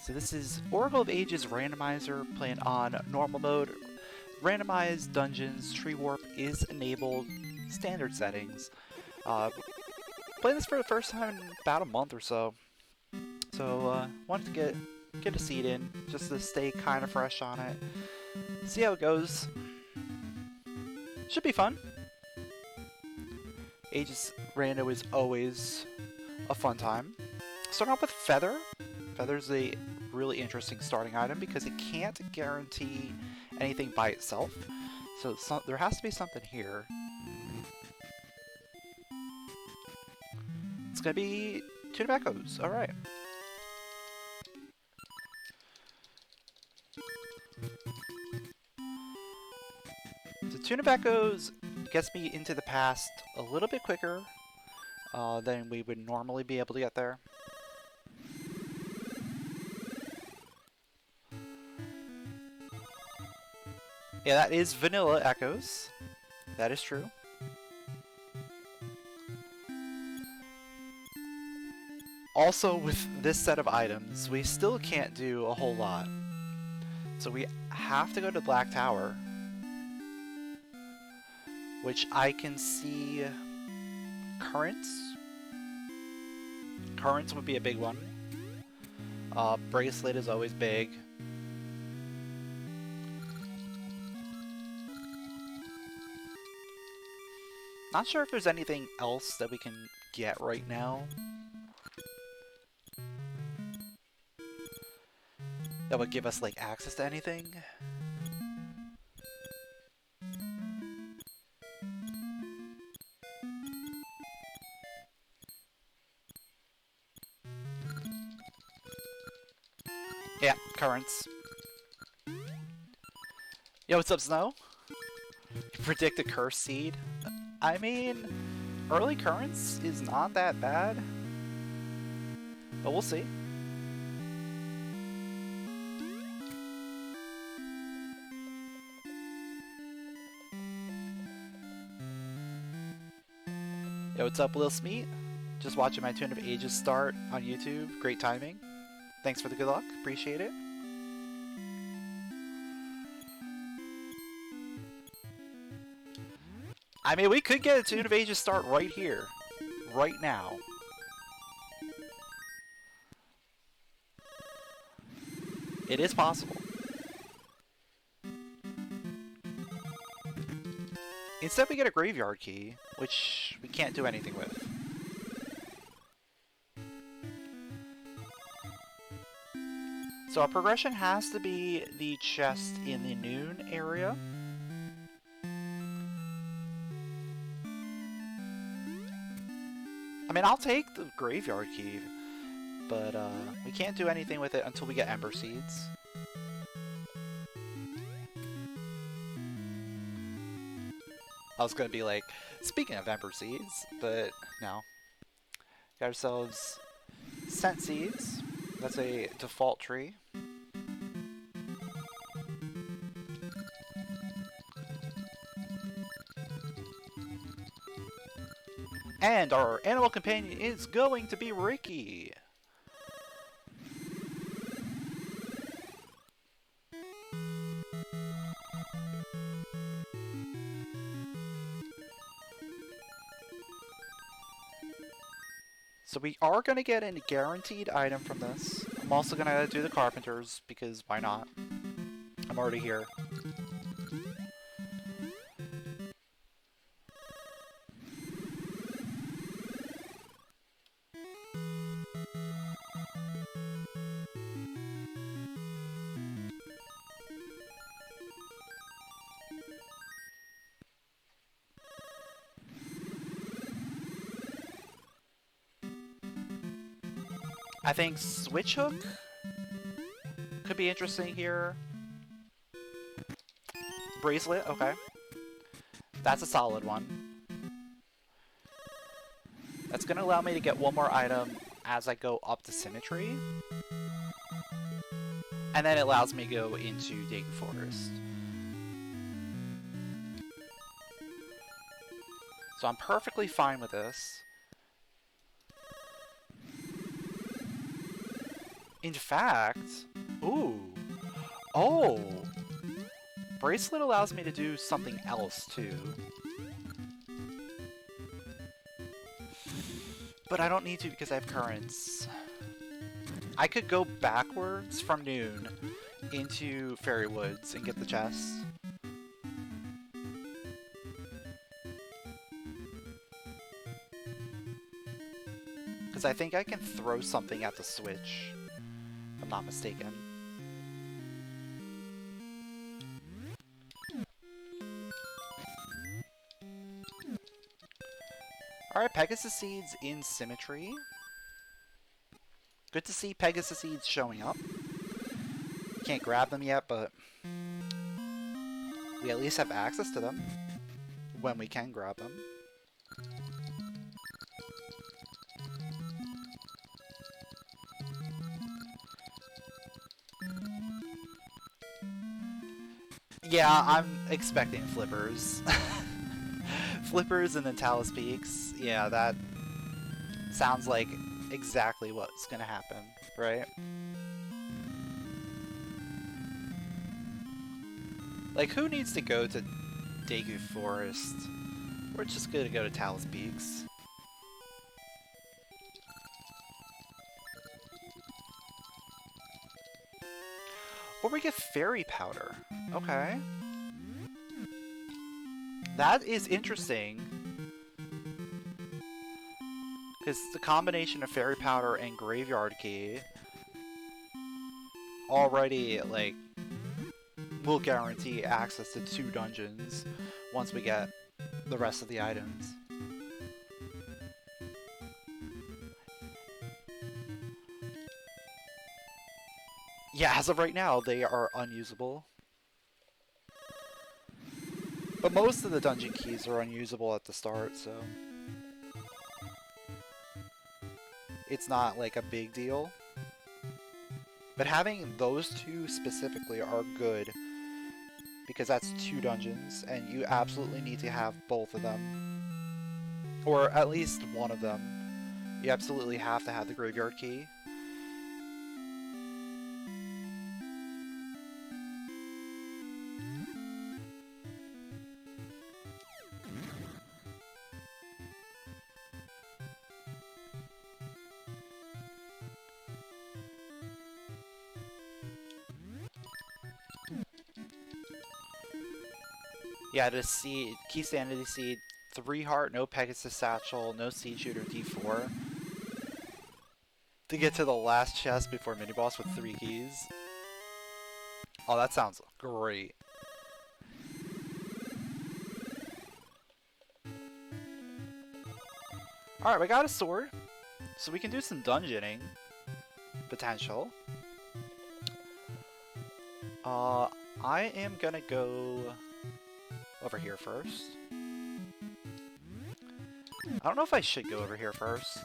So this is Oracle of Ages Randomizer playing on normal mode. Randomized dungeons, tree warp is enabled, standard settings. Playing this for the first time in about a month or so. So wanted to get a seed in, just to stay kind of fresh on it. See how it goes. Should be fun. Ages Rando is always a fun time. Starting off with Feather. Feather's a really interesting starting item because it can't guarantee anything by itself. So there has to be something here. It's gonna be two tobaccos. All right. So two tobaccos gets me into the past a little bit quicker than we would normally be able to get there. Yeah, that is vanilla echoes. That is true. Also, with this set of items, we still can't do a whole lot. So we have to go to Black Tower, which I can see currents. Currents would be a big one. Bracelet is always big. Not sure if there's anything else that we can get right now that would give us like access to anything. Yeah, currents. Yo, what's up, Snow? You predict a curse seed? I mean, early currents is not that bad, but we'll see. Yo, what's up, Lil Smeet? Just watching my Tune of Ages start on YouTube. Great timing. Thanks for the good luck. Appreciate it. I mean, we could get a Tune of Ages start right here. Right now. It is possible. Instead, we get a graveyard key, which we can't do anything with. So our progression has to be the chest in the noon area. I mean, I'll take the graveyard key, but we can't do anything with it until we get Ember Seeds. I was gonna be like, speaking of Ember Seeds, but no. Got ourselves Scent Seeds. That's a default tree. And our animal companion is going to be Ricky. So we are going to get a guaranteed item from this. I'm also going to do the carpenters because why not? I'm already here. I think Switch Hook could be interesting here. Bracelet, okay. That's a solid one. That's going to allow me to get one more item as I go up to Symmetry. And then it allows me to go into Dig Forest. So I'm perfectly fine with this. In fact, ooh, oh, bracelet allows me to do something else too. But I don't need to because I have currents. I could go backwards from noon into Fairy Woods and get the chest. Because I think I can throw something at the switch, if I'm not mistaken. Alright, Pegasus Seeds in Symmetry. Good to see Pegasus Seeds showing up. Can't grab them yet, but we at least have access to them when we can grab them. Yeah, I'm expecting flippers. Flippers and then Talus Peaks. Yeah, that sounds like exactly what's gonna happen, right? Like, who needs to go to Daegu Forest? We're just gonna go to Talus Peaks. Or we get Fairy Powder. Okay. That is interesting. Because the combination of Fairy Powder and Graveyard Key already, like, will guarantee access to 2 dungeons once we get the rest of the items. Yeah, as of right now, they are unusable. But most of the dungeon keys are unusable at the start, so it's not like a big deal. But having those 2 specifically are good, because that's 2 dungeons, and you absolutely need to have both of them. Or at least one of them. You absolutely have to have the Graveyard Key. Yeah, the seed, Key Sanity Seed, 3 heart, no Pegasus Satchel, no Seed Shooter D4. To get to the last chest before mini boss with 3 keys. Oh, that sounds great. Alright, we got a sword, so we can do some dungeoning. Potential. I am gonna go over here first. I don't know if I should go over here first.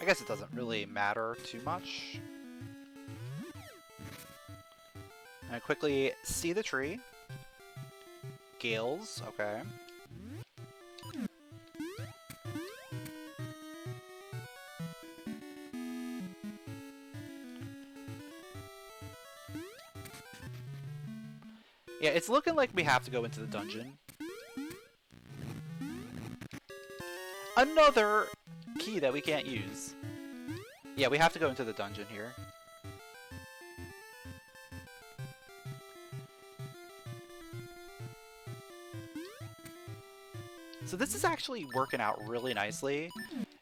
I guess it doesn't really matter too much. I quickly see the tree. Gales, okay. Yeah, it's looking like we have to go into the dungeon. Another key that we can't use. Yeah, we have to go into the dungeon here. So this is actually working out really nicely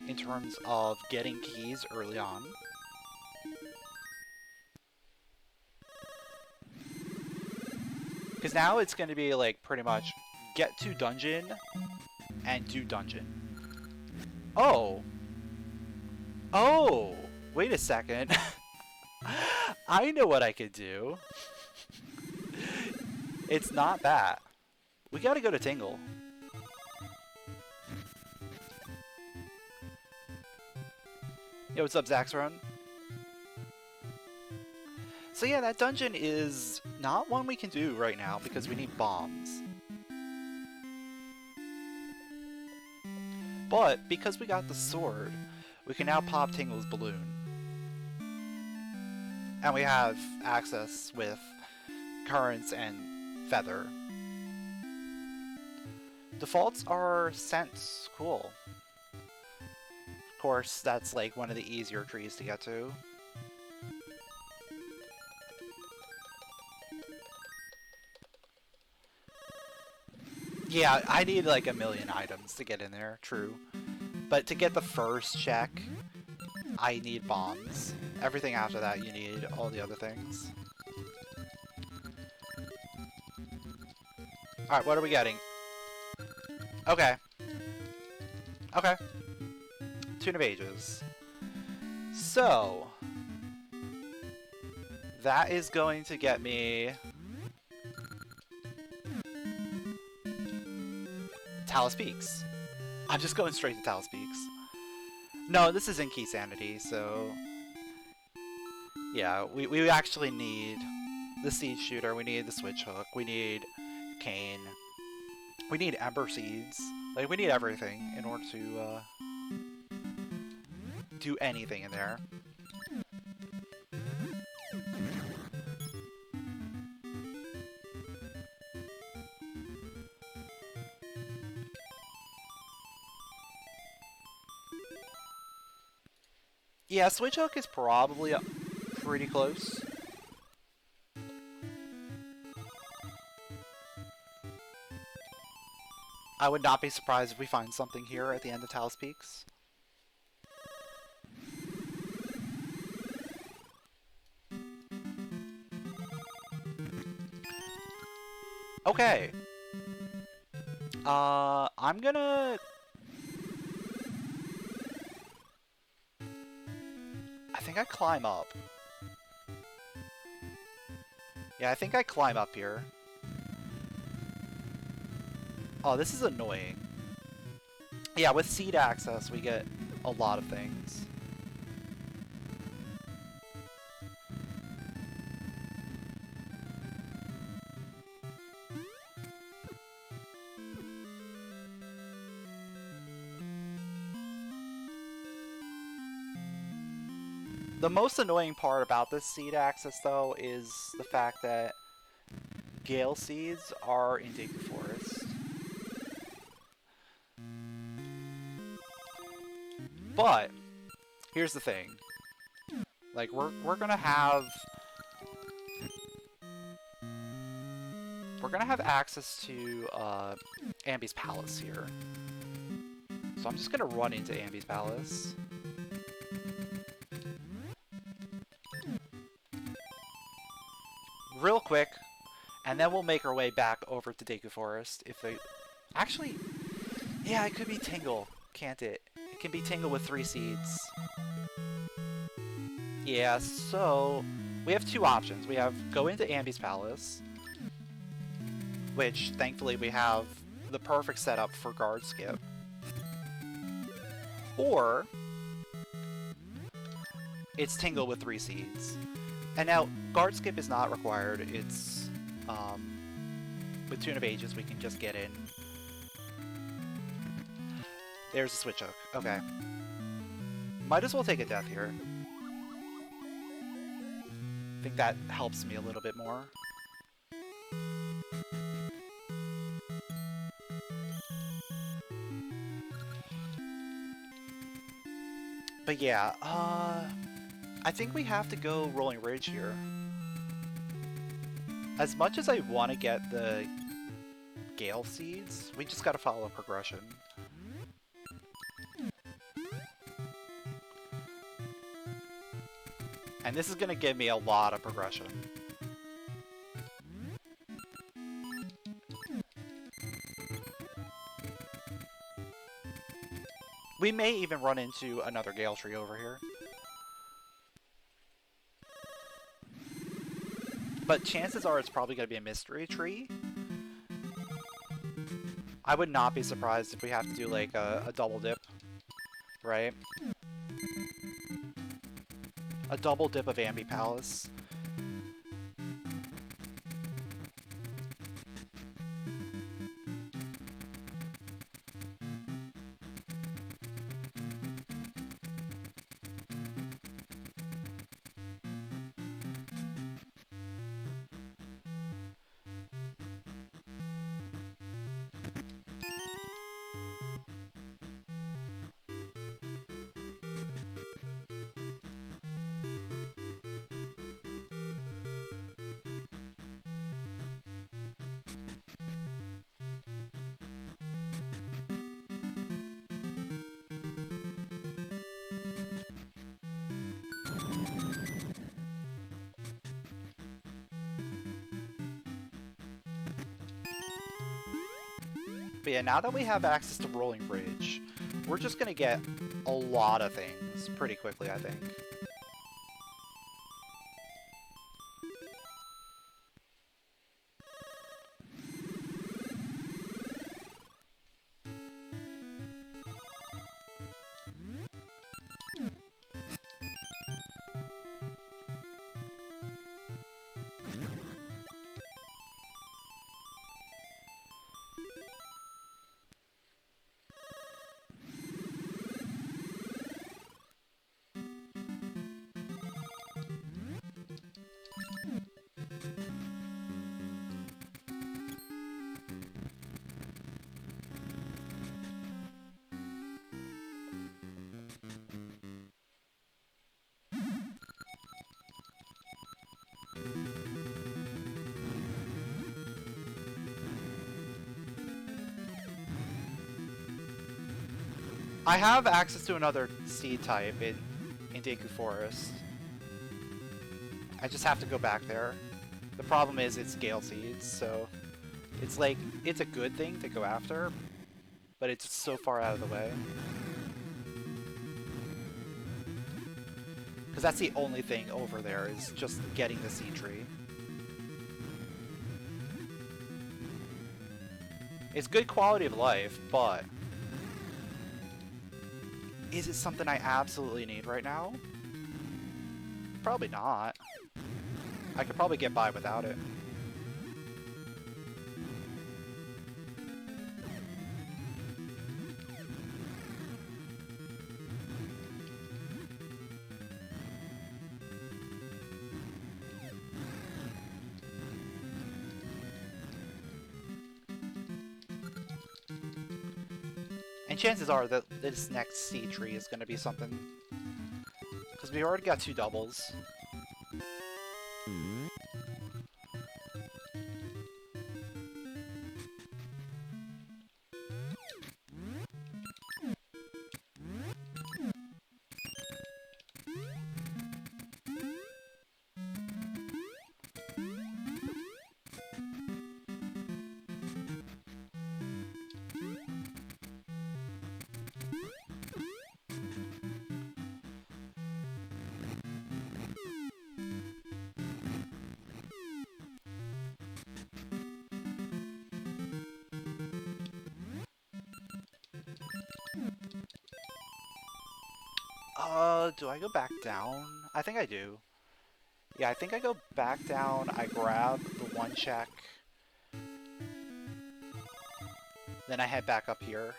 in terms of getting keys early on. Because now it's going to be like pretty much get to dungeon and do dungeon. Oh. Oh. Wait a second. I know what I could do. It's not that. We got to go to Tingle. Yo, what's up, Zaxron? So yeah, that dungeon is not one we can do right now because we need bombs. But because we got the sword, we can now pop Tingle's balloon. And we have access with currents and feather. Defaults are scents. Cool. Of course, that's like one of the easier trees to get to. Yeah, I need like a million items to get in there, true. But to get the first check, I need bombs. Everything after that, you need all the other things. Alright, what are we getting? Okay. Okay. Tune of Ages. So, that is going to get me Talus Peaks. I'm just going straight to Talus Peaks. No, this is in Key Sanity, so yeah, we actually need the Seed Shooter, we need the Switch Hook, we need Cane, we need Ember Seeds. Like, we need everything in order to do anything in there. Yeah, Switch Hook is probably pretty close. I would not be surprised if we find something here at the end of Talus Peaks. Okay. I'm gonna... I think I climb up. Yeah, I think I climb up here. Oh, this is annoying. Yeah, with seed access, we get a lot of things. The most annoying part about this seed access, though, is the fact that Gale Seeds are in Deku Forest. But here's the thing. Like, we're gonna have access to Ambi's Palace here. So I'm just gonna run into Ambi's Palace. Real quick, and then we'll make our way back over to Deku Forest. If they... Actually, yeah, it could be Tingle, can't it? It can be Tingle with 3 seeds. Yeah, so we have 2 options. We have go into Ambi's Palace, which thankfully we have the perfect setup for guard skip. Or it's Tingle with 3 seeds. And now, guard skip is not required. It's, with Tune of Ages, we can just get in. There's a Switch Hook. Okay. Might as well take a death here. I think that helps me a little bit more. But yeah, I think we have to go Rolling Ridge here. As much as I want to get the Gale Seeds, we just gotta follow progression. And this is gonna give me a lot of progression. We may even run into another Gale Tree over here. But chances are it's probably going to be a mystery tree. I would not be surprised if we have to do like a double dip, right? A double dip of Ambi Palace. But yeah, now that we have access to Rolling Bridge, we're just gonna get a lot of things pretty quickly, I think. I have access to another seed type in Deku Forest. I just have to go back there. The problem is it's Gale Seeds, so it's like, it's a good thing to go after, but it's so far out of the way. Because that's the only thing over there, is just getting the seed tree. It's good quality of life, but is it something I absolutely need right now? Probably not. I could probably get by without it. And chances are that this next seed tree is going to be something, because we already got 2 doubles. Do I go back down? I think I do. Yeah, I think I go back down, I grab the 1 check, then I head back up here.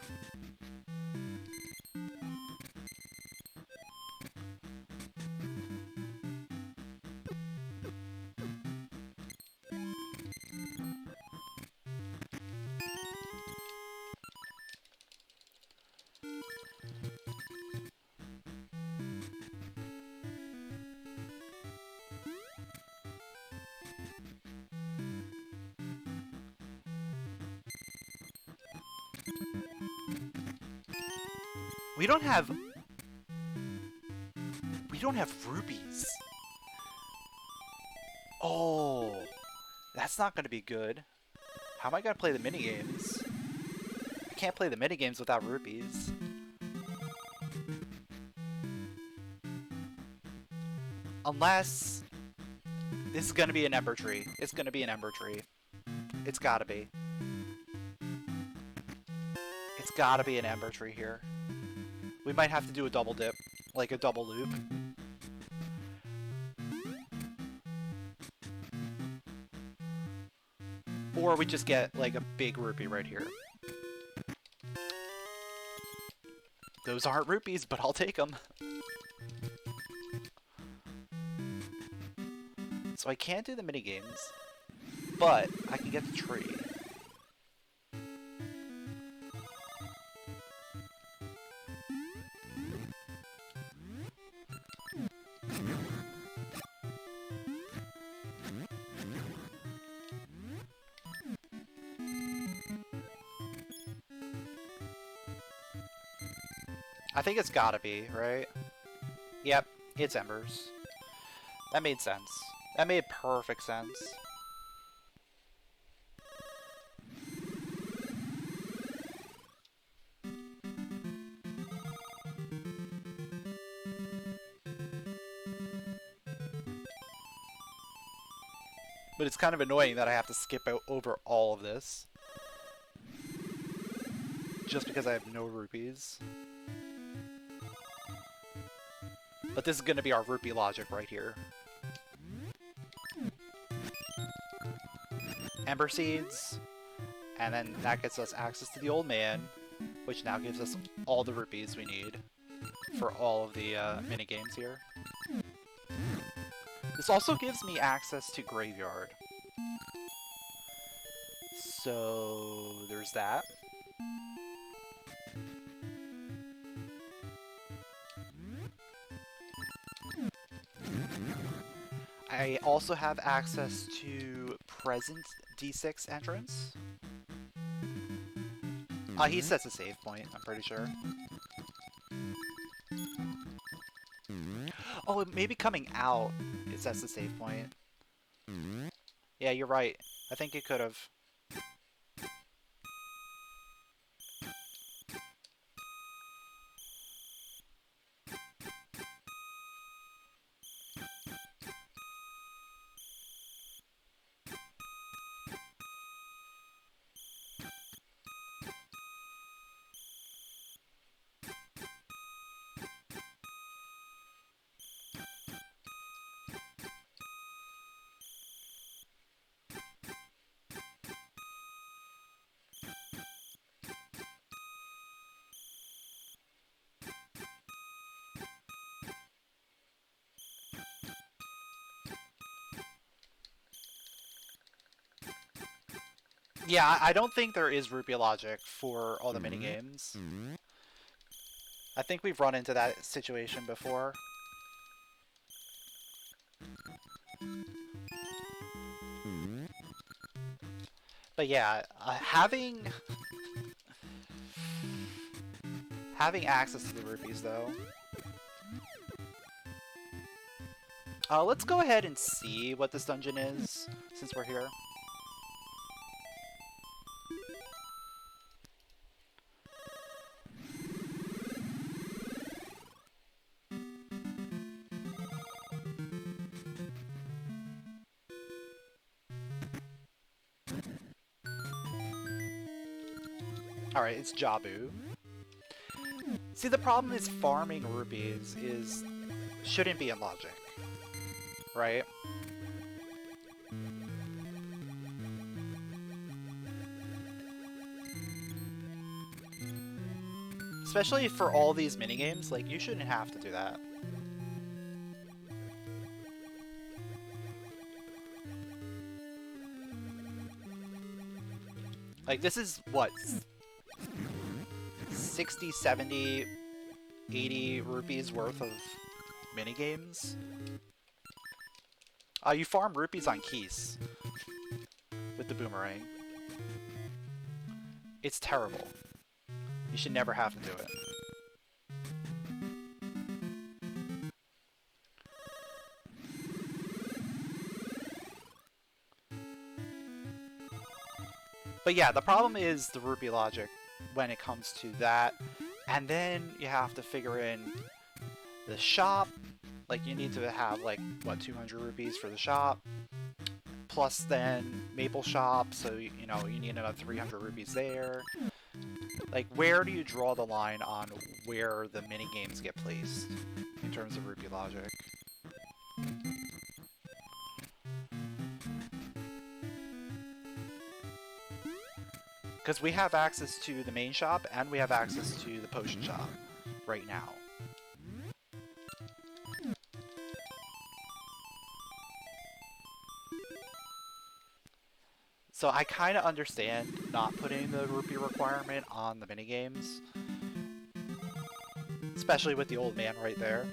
We don't have rupees. Oh, that's not going to be good. How am I going to play the minigames? I can't play the minigames without rupees. Unless this is going to be an Ember Tree. It's going to be an Ember Tree. It's got to be. It's got to be an Ember Tree here. We might have to do a double dip, like a double loop. Or we just get like a big rupee right here. Those aren't rupees, but I'll take them. So I can't do the minigames, but I can get the tree. I think it's gotta be, right? Yep, It's embers. That made sense. That made perfect sense. But it's kind of annoying that I have to skip over all of this. Just because I have no rupees. But this is going to be our rupee logic right here. Ember seeds. And then that gets us access to the old man. Which now gives us all the rupees we need for all of the minigames here. This also gives me access to Graveyard. So there's that. I also have access to present D6 entrance. He sets a save point, I'm pretty sure. Oh, maybe coming out, it sets the save point. Yeah, you're right. I think it could have. Yeah, I don't think there is rupee logic for all the minigames. I think we've run into that situation before. But yeah, having access to the rupees though. Let's go ahead and see what this dungeon is since we're here. Alright, it's Jabu. See, the problem is farming rupees shouldn't be in logic, right? Especially for all these minigames, like, you shouldn't have to do that. Like, this is, what, 60, 70, 80 rupees worth of minigames? You farm rupees on keys with the boomerang. It's terrible. You should never have to do it. But yeah, the problem is the rupee logic when it comes to that. And then you have to figure in the shop. Like, you need to have, like, what, 200 rupees for the shop? Plus then Maple Shop, so, you know, you need another 300 rupees there. Like, where do you draw the line on where the minigames get placed in terms of rupee logic? Because we have access to the main shop, and we have access to the potion shop right now. So I kind of understand not putting the rupee requirement on the minigames. Especially with the old man right there.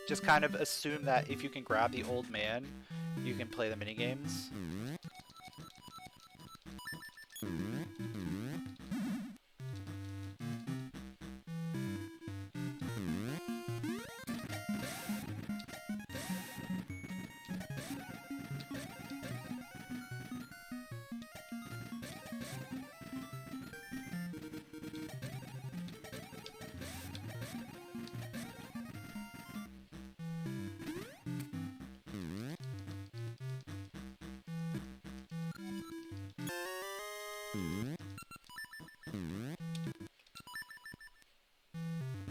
Just kind of assume that if you can grab the old man, you can play the minigames.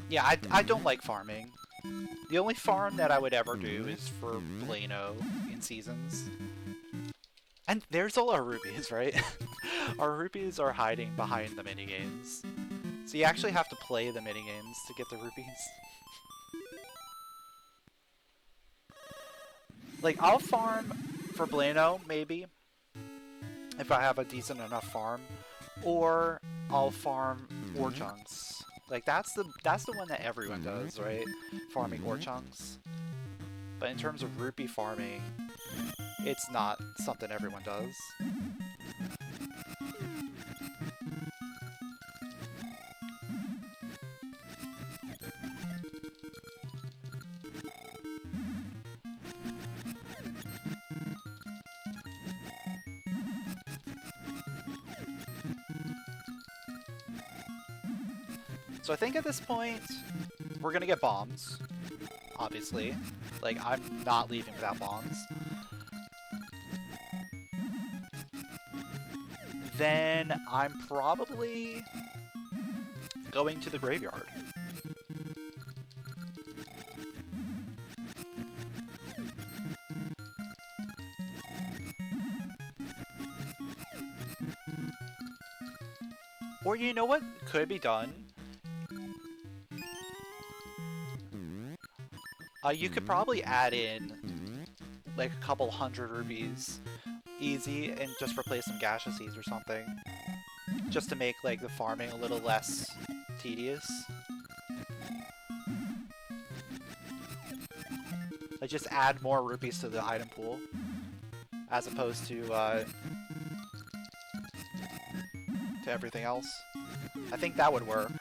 Yeah, I don't like farming. The only farm that I would ever do is for Blano in seasons. And there's all our rupees, right? Our rupees are hiding behind the minigames. So you actually have to play the minigames to get the rupees. Like, I'll farm for Blano, maybe, if I have a decent enough farm. Or I'll farm ore chunks. Like, that's the one that everyone does, right? Farming ore chunks. But in terms of rupee farming, it's not something everyone does. So I think at this point, we're gonna get bombs, obviously. Like, I'm not leaving without bombs. Then I'm probably going to the graveyard. Or you know what could be done? You could probably add in like a couple hundred rupees easy and just replace some gasha seeds or something. Just to make like the farming a little less tedious. Like just add more rupees to the item pool as opposed to everything else. I think that would work.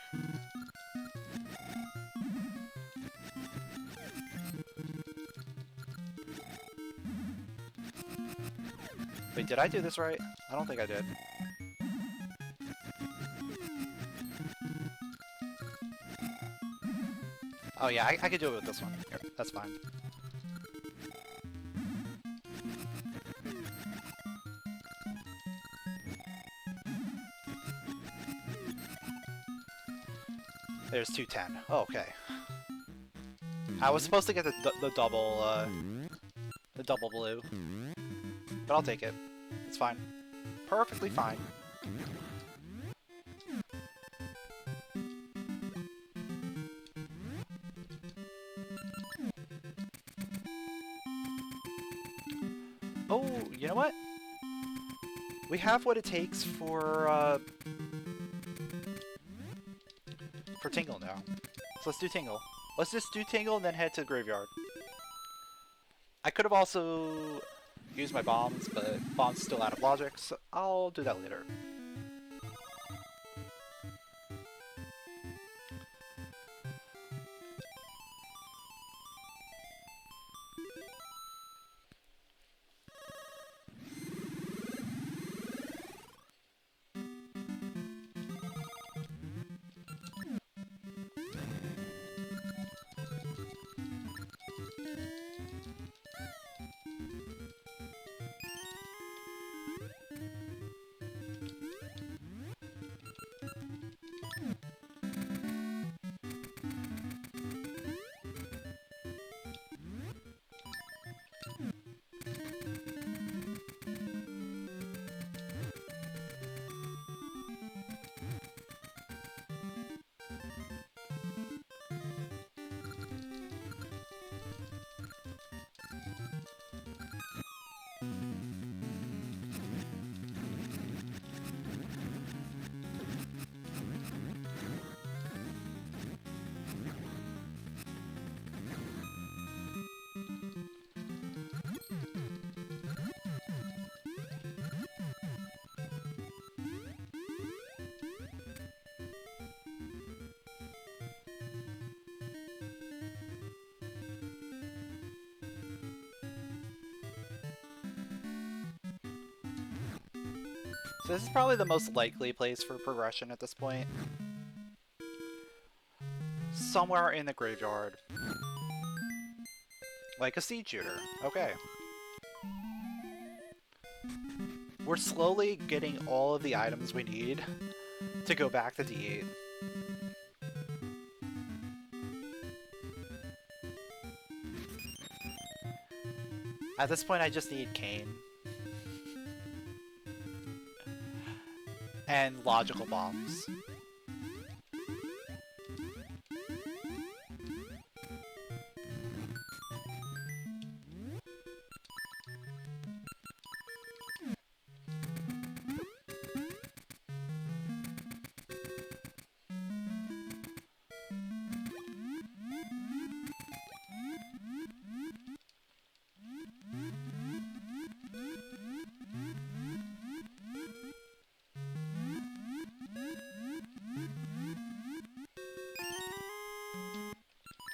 Wait, did I do this right? I don't think I did. Oh yeah, I could do it with this one. Here, that's fine. There's 210. Oh, okay. I was supposed to get the double blue, but I'll take it. It's fine. Perfectly fine. Oh, you know what? We have what it takes for Tingle now. So let's do Tingle. Let's just do Tingle and then head to the graveyard. I could have also used my bombs, but bombs still out of logic, so I'll do that later. So this is probably the most likely place for progression at this point. Somewhere in the graveyard. Like a seed shooter. Okay. We're slowly getting all of the items we need to go back to D8. At this point, I just need Cane. And logical bombs.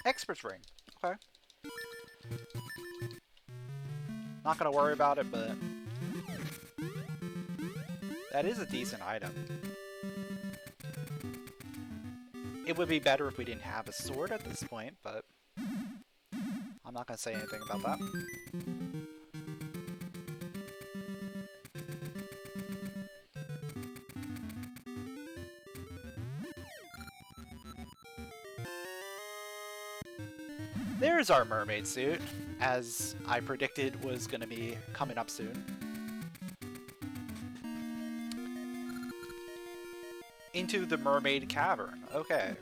Expert's ring. Okay. Not gonna worry about it, but that is a decent item. It would be better if we didn't have a sword at this point, but I'm not gonna say anything about that. There's our mermaid suit, as I predicted was going to be coming up soon. Into the mermaid cavern. Okay.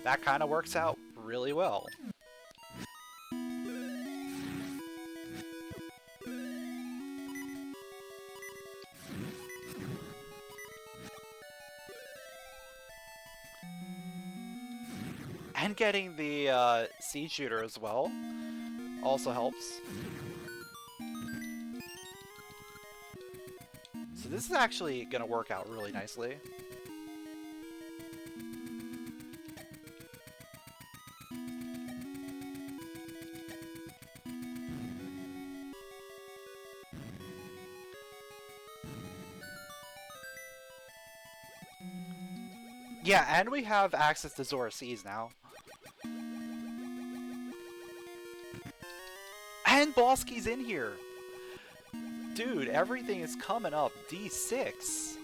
That kind of works out really well. And getting the seed shooter as well also helps. So this is actually going to work out really nicely. Yeah, and we have access to Zora Seas now. And Bosky's in here! Dude, everything is coming up. D6.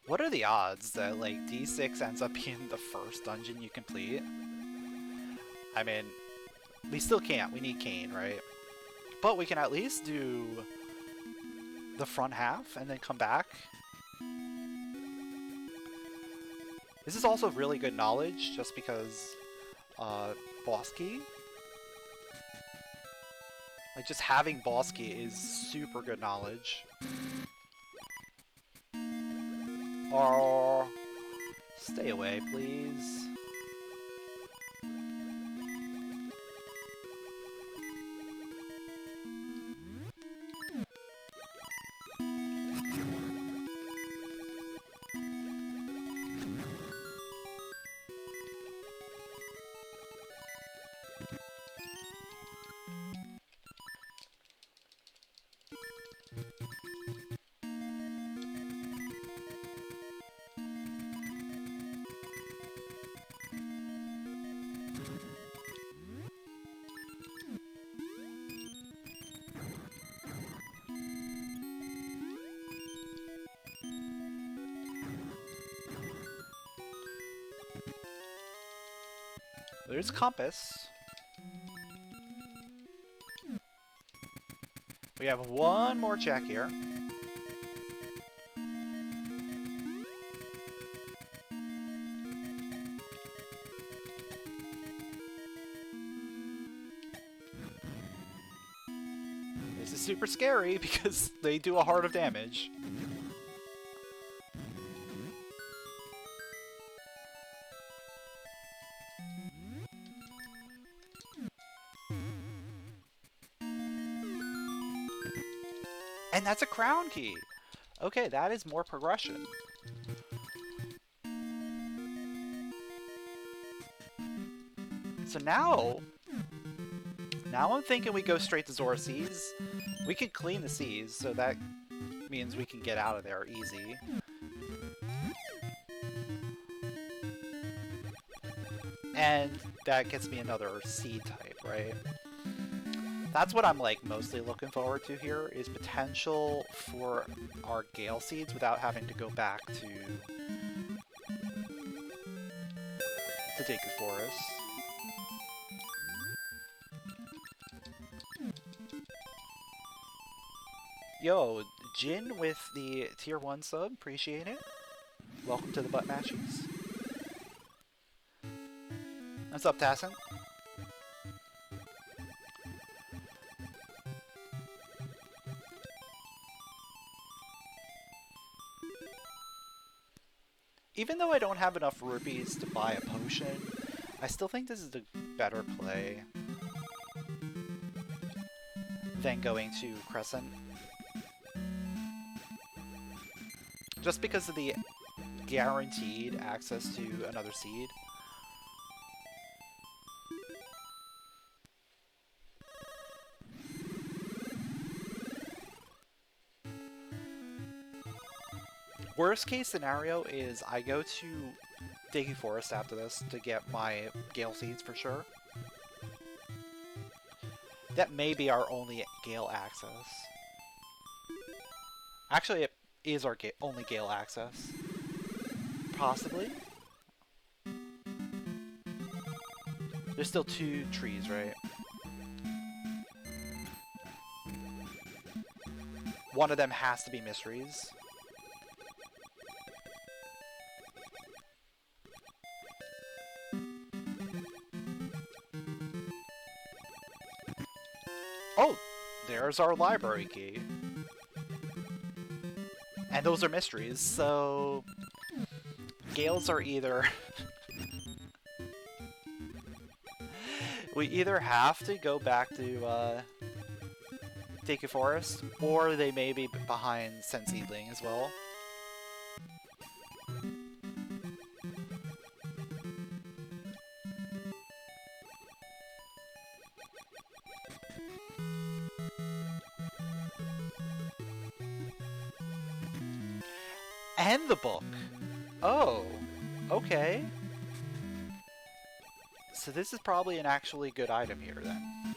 What are the odds that, like, D6 ends up being the first dungeon you complete? I mean, we still can't. We need Cane, right? But we can at least do the front half and then come back. This is also really good knowledge, just because boss key. Like, just having boss key is super good knowledge. Oh, stay away, please. There's a compass. We have one more check here. This is super scary because they do a heart of damage. And that's a crown key! Okay, that is more progression. So now, Now I'm thinking we go straight to Zora Seas. We can clean the seas, so that means we can get out of there easy. And that gets me another seed type, right? That's what I'm like mostly looking forward to here, is potential for our Gale Seeds without having to go back to Deku Forest. Yo, Jin with the tier 1 sub, appreciate it. Welcome to the Butt Matchies. What's up, Tassin? Even though I don't have enough rupees to buy a potion, I still think this is the better play than going to Crescent. Just because of the guaranteed access to another seed. Worst case scenario is I go to Deku Forest after this to get my Gale Seeds for sure. That may be our only Gale access. Actually, it is our only Gale access. Possibly. There's still 2 trees, right? One of them has to be mysteries. Oh, there's our library key. And those are mysteries, so Gales are either we either have to go back to Deku Forest, or they may be behind Senseedling as well. And the book. Oh, okay. So this is probably an actually good item here then.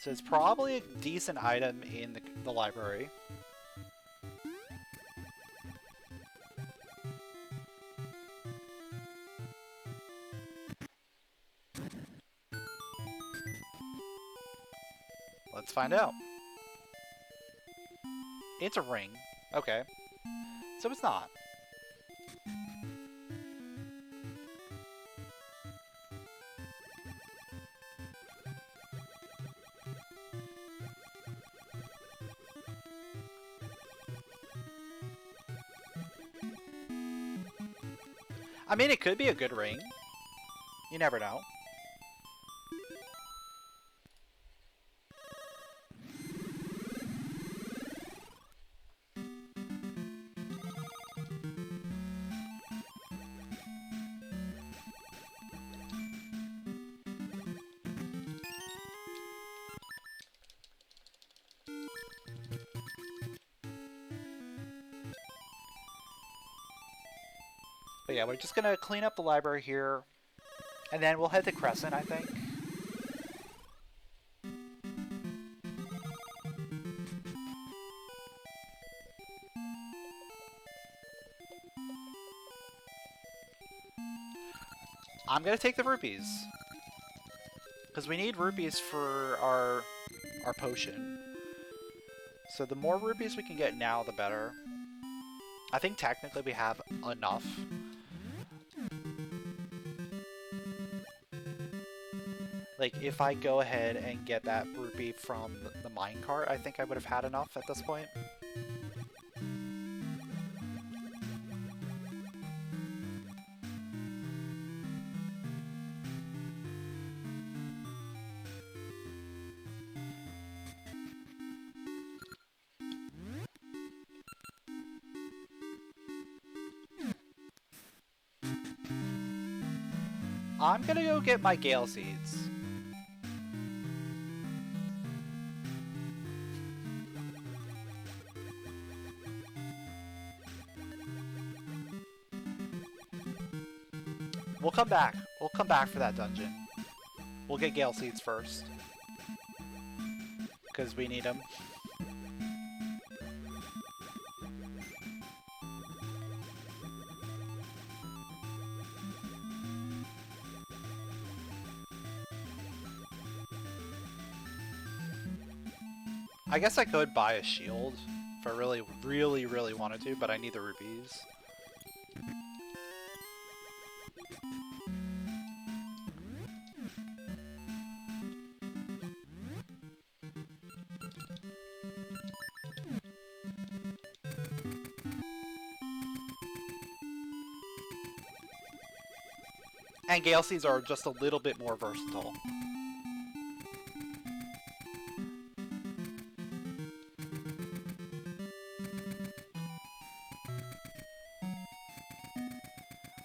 So it's probably a decent item in the library. Let's find out. It's a ring. Okay. So it's not. I mean, it could be a good ring. You never know. But yeah, we're just gonna clean up the library here, and then we'll head to Crescent, I think. I'm gonna take the rupees, because we need rupees for our potion. So the more rupees we can get now, the better. I think technically we have enough. Like, if I go ahead and get that rupee from the minecart, I think I would have had enough at this point. I'm gonna go get my Gale Seeds. We'll come back. We'll come back for that dungeon. We'll get Gale Seeds first. Because we need them. I guess I could buy a shield if I really wanted to, but I need the rupees. And Gale Seeds are just a little bit more versatile.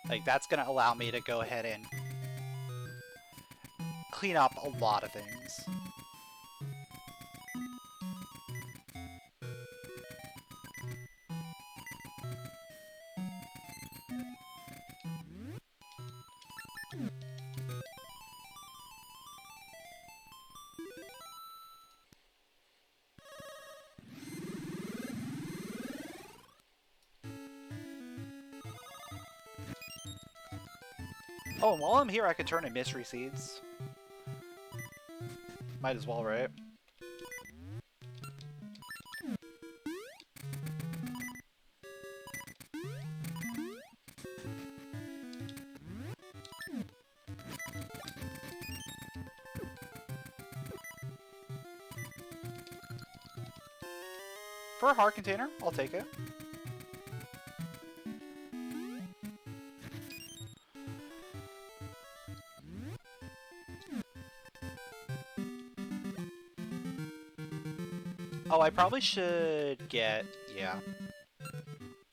Like, that's gonna allow me to go ahead and clean up a lot of things. Oh, and while I'm here, I could turn in mystery seeds. Might as well, right? For a heart container, I'll take it. Oh, I probably should get... yeah.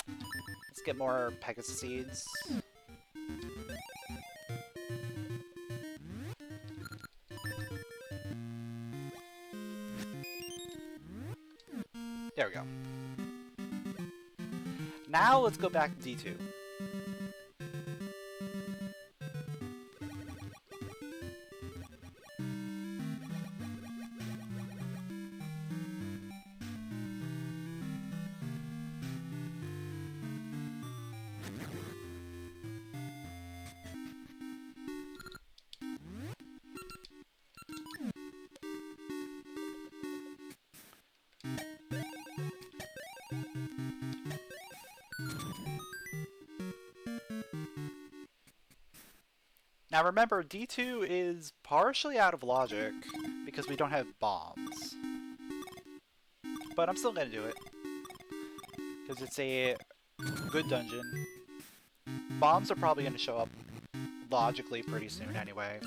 Let's get more Pegasus seeds. There we go. Now let's go back to D2. Now remember, D2 is partially out of logic because we don't have bombs. But I'm still gonna do it. Because it's a good dungeon. Bombs are probably gonna show up logically pretty soon anyway.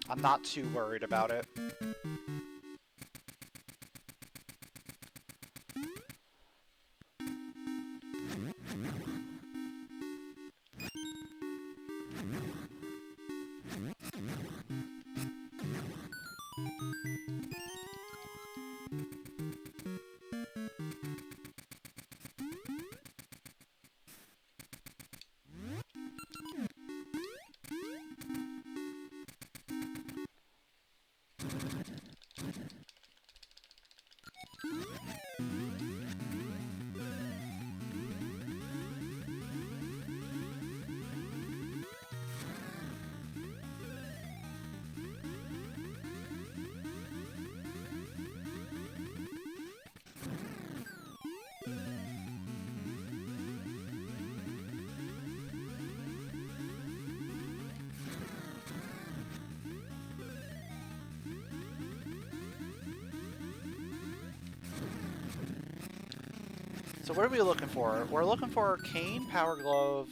I'm not too worried about it. So what are we looking for? We're looking for cane, power glove,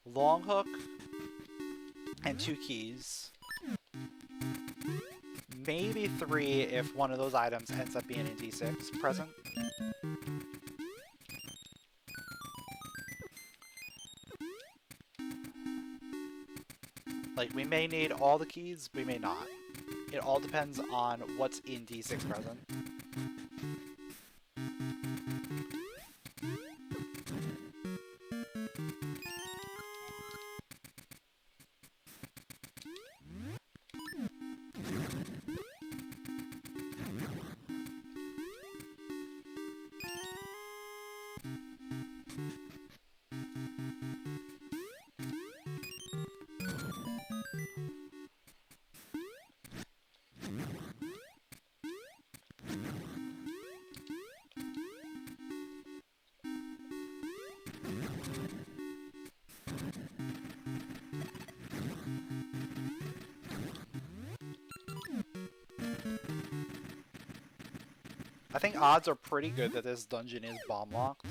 long hook, and 2 keys. Maybe 3 if one of those items ends up being in D6 present. Like, we may need all the keys, we may not. It all depends on what's in D6 present. I think odds are pretty good that this dungeon is bomb locked.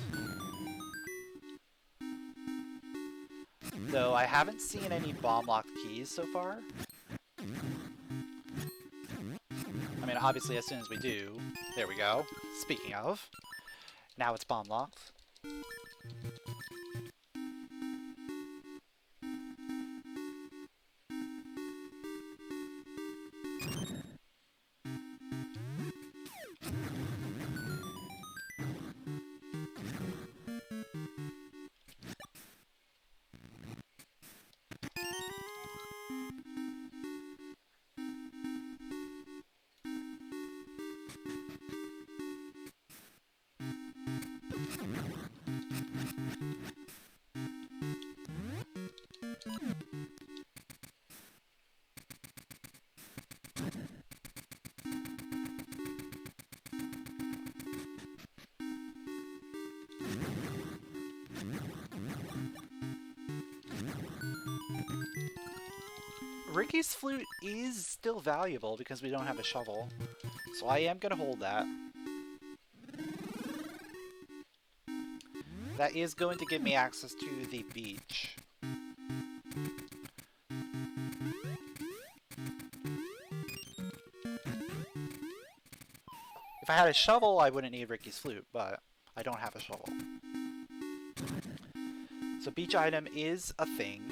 Though I haven't seen any bomb locked keys so far. I mean, obviously as soon as we do, there we go. Speaking of, now it's bomb locked. Ricky's flute is still valuable because we don't have a shovel, so I am going to hold that. That is going to give me access to the beach. If I had a shovel, I wouldn't need Ricky's flute, but I don't have a shovel. So beach item is a thing.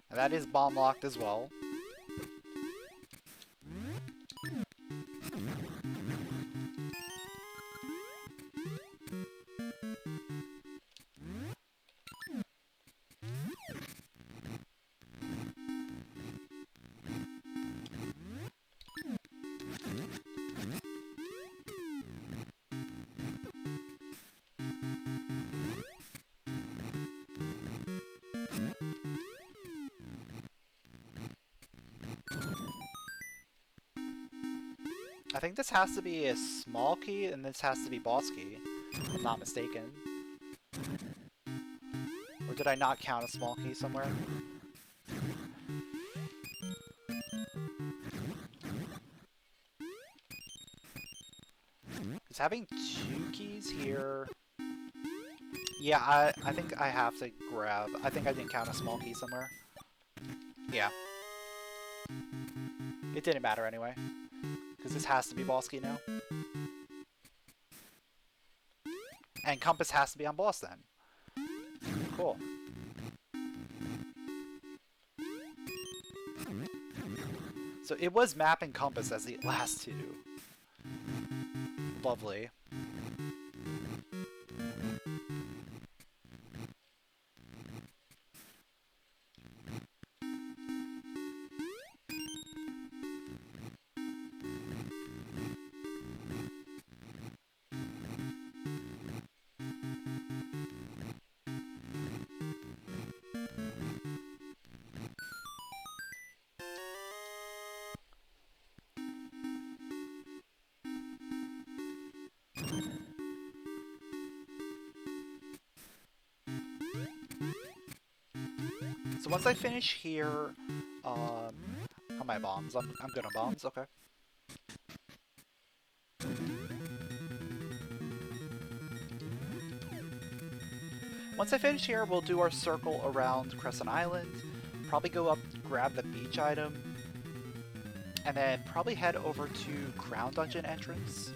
And that is bomb locked as well. I think this has to be a small key, and this has to be boss key, if I'm not mistaken. Or did I not count a small key somewhere? Is having 2 keys here... Yeah, I think I have to grab... I think I didn't count a small key somewhere. Yeah. It didn't matter anyway. Because this has to be boss key now. And compass has to be on boss then. Cool. So it was map and compass as the last 2. Lovely. So once I finish here, how am I bombs? I'm good on bombs. Okay. Once I finish here, we'll do our circle around Crescent Island. Probably go up, grab the beach item, and then probably head over to Crown Dungeon entrance.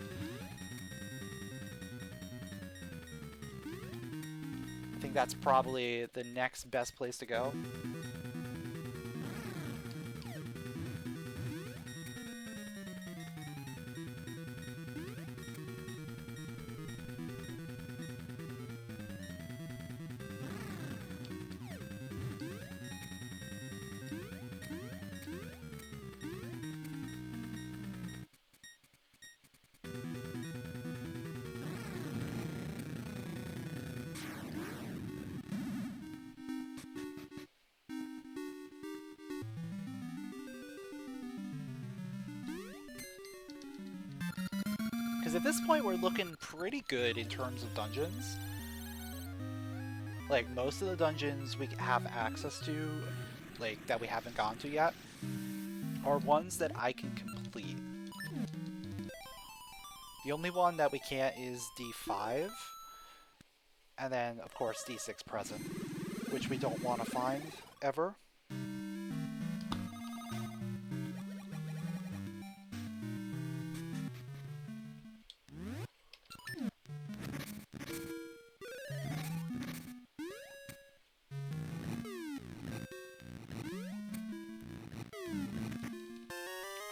I think that's probably the next best place to go. Because at this point we're looking pretty good in terms of dungeons. Like, most of the dungeons we have access to, like, that we haven't gone to yet, are ones that I can complete. The only one that we can't is D5, and then, of course, D6 present, which we don't want to find, ever.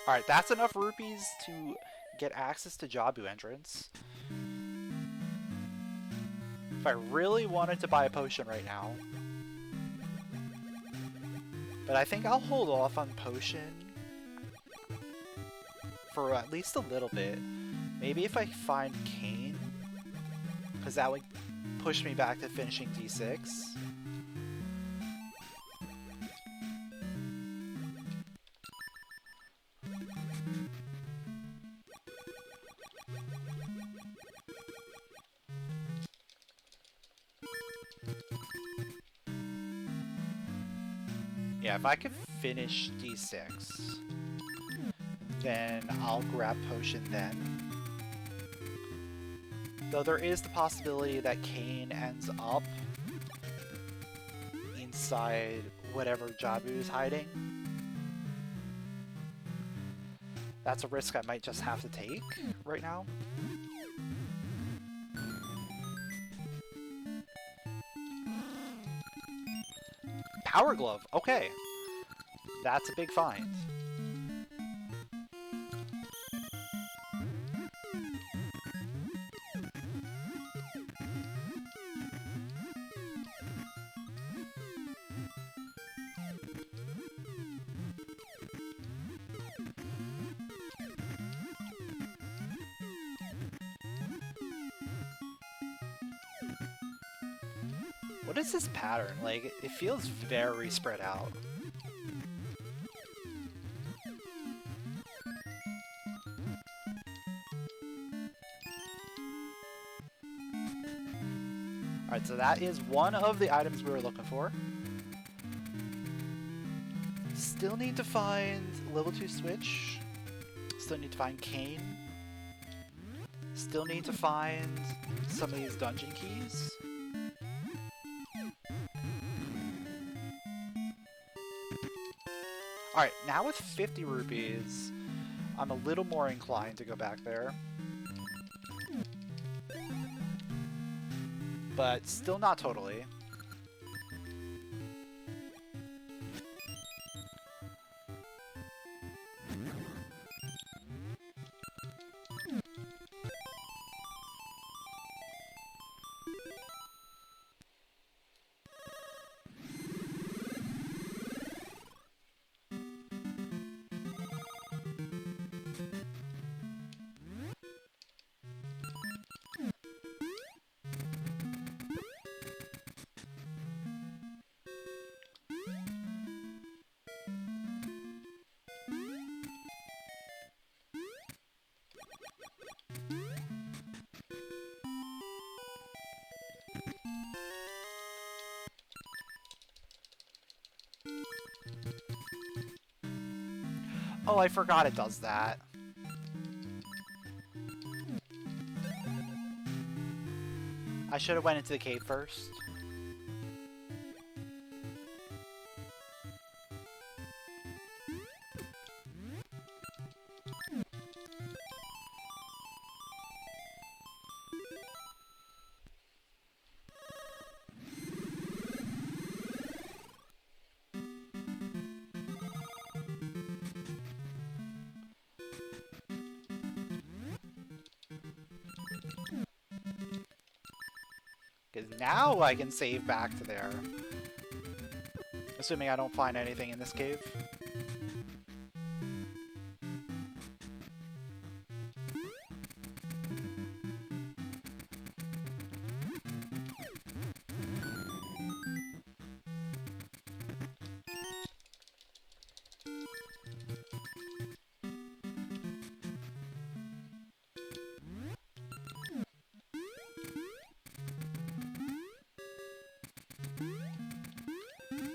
Alright, that's enough rupees to get access to Jabu entrance. If I really wanted to buy a potion right now. But I think I'll hold off on potion for at least a little bit. Maybe if I find Cane, because that would push me back to finishing D6. Yeah, if I could finish D6, then I'll grab potion then. Though there is the possibility that Cane ends up inside whatever Jabu is hiding. That's a risk I might just have to take right now. Power Glove, okay. That's a big find. What is this pattern? Like, it feels very spread out. Alright, so that is one of the items we were looking for. Still need to find level 2 switch. Still need to find Cane. Still need to find some of these dungeon keys. Alright, now with 50 rupees, I'm a little more inclined to go back there. But still not totally. Oh, I forgot it does that. I should have went into the cave first. Because now I can save back to there. Assuming I don't find anything in this cave.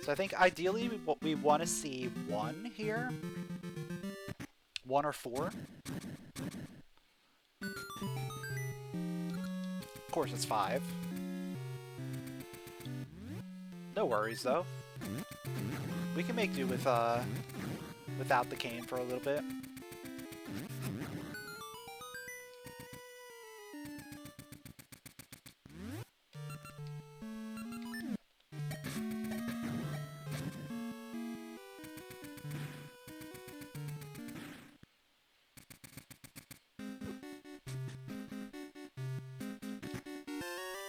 So I think ideally we want to see 1 here. 1 or 4. Of course it's 5. No worries though. We can make do with without the cane for a little bit.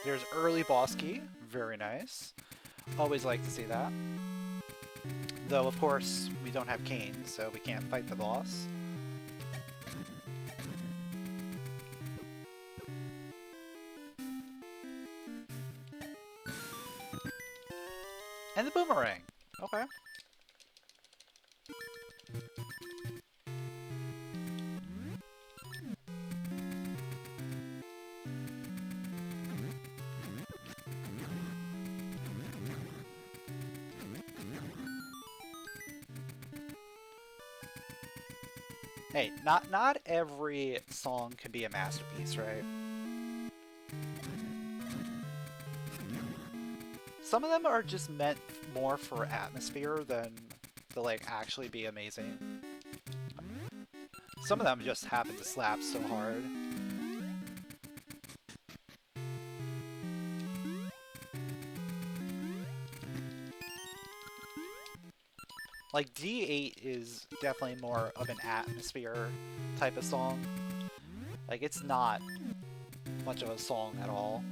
There's early boss key. Very nice. Always like to see that. Though, of course, we don't have canes, so we can't fight the boss. And the boomerang. Okay. Hey, not every song can be a masterpiece, right? Some of them are just meant more for atmosphere than to like actually be amazing. Some of them just happen to slap so hard. Like, D8 is definitely more of an atmosphere type of song. Like, it's not much of a song at all.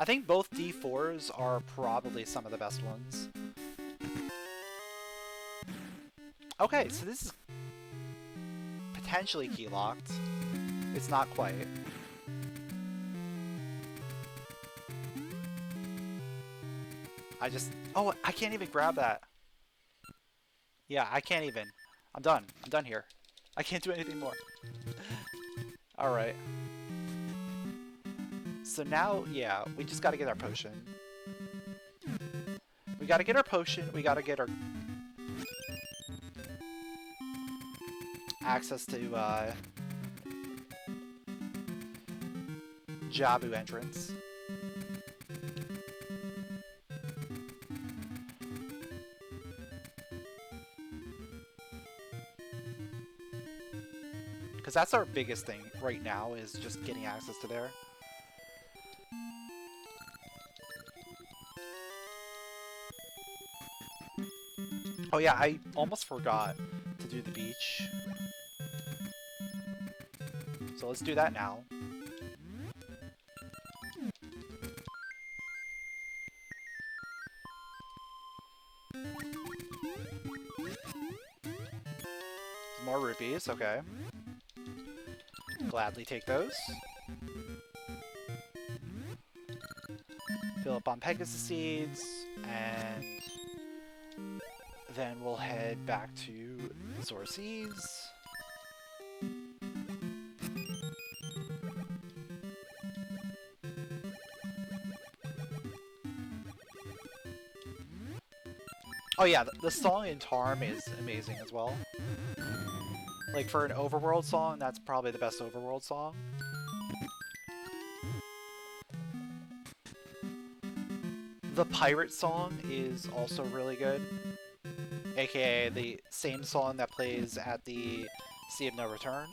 I think both D4s are probably some of the best ones. Okay, so this is potentially key-locked. It's not quite. Oh, I can't even grab that. Yeah, I can't even. I'm done. I'm done here. I can't do anything more. Alright. So now, yeah, we just gotta get our potion. We gotta get our potion, we gotta get our access to Jabu entrance. Because that's our biggest thing right now, is just getting access to there. Oh yeah, I almost forgot to do the beach. So let's do that now. More rupees, okay. Gladly take those. fill up on Pegasus seeds, and then we'll head back to Azure Seas. Oh yeah, the song in Tarm is amazing as well. Like, for an overworld song, that's probably the best overworld song. The pirate song is also really good, aka the same song that plays at the Sea of No Return.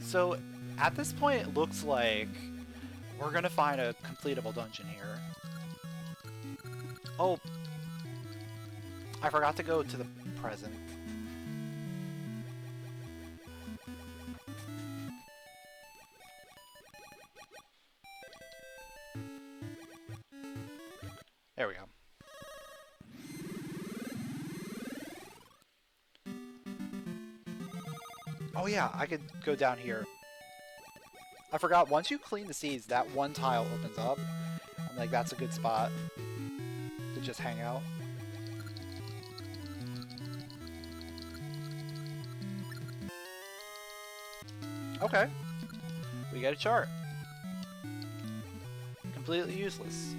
So, at this point, it looks like we're gonna find a completable dungeon here. Oh, I forgot to go to the present. There we go. Oh yeah, I could go down here. I forgot, once you clean the seeds, that one tile opens up. I'm like, that's a good spot to just hang out. Okay. We get a chart. Completely useless.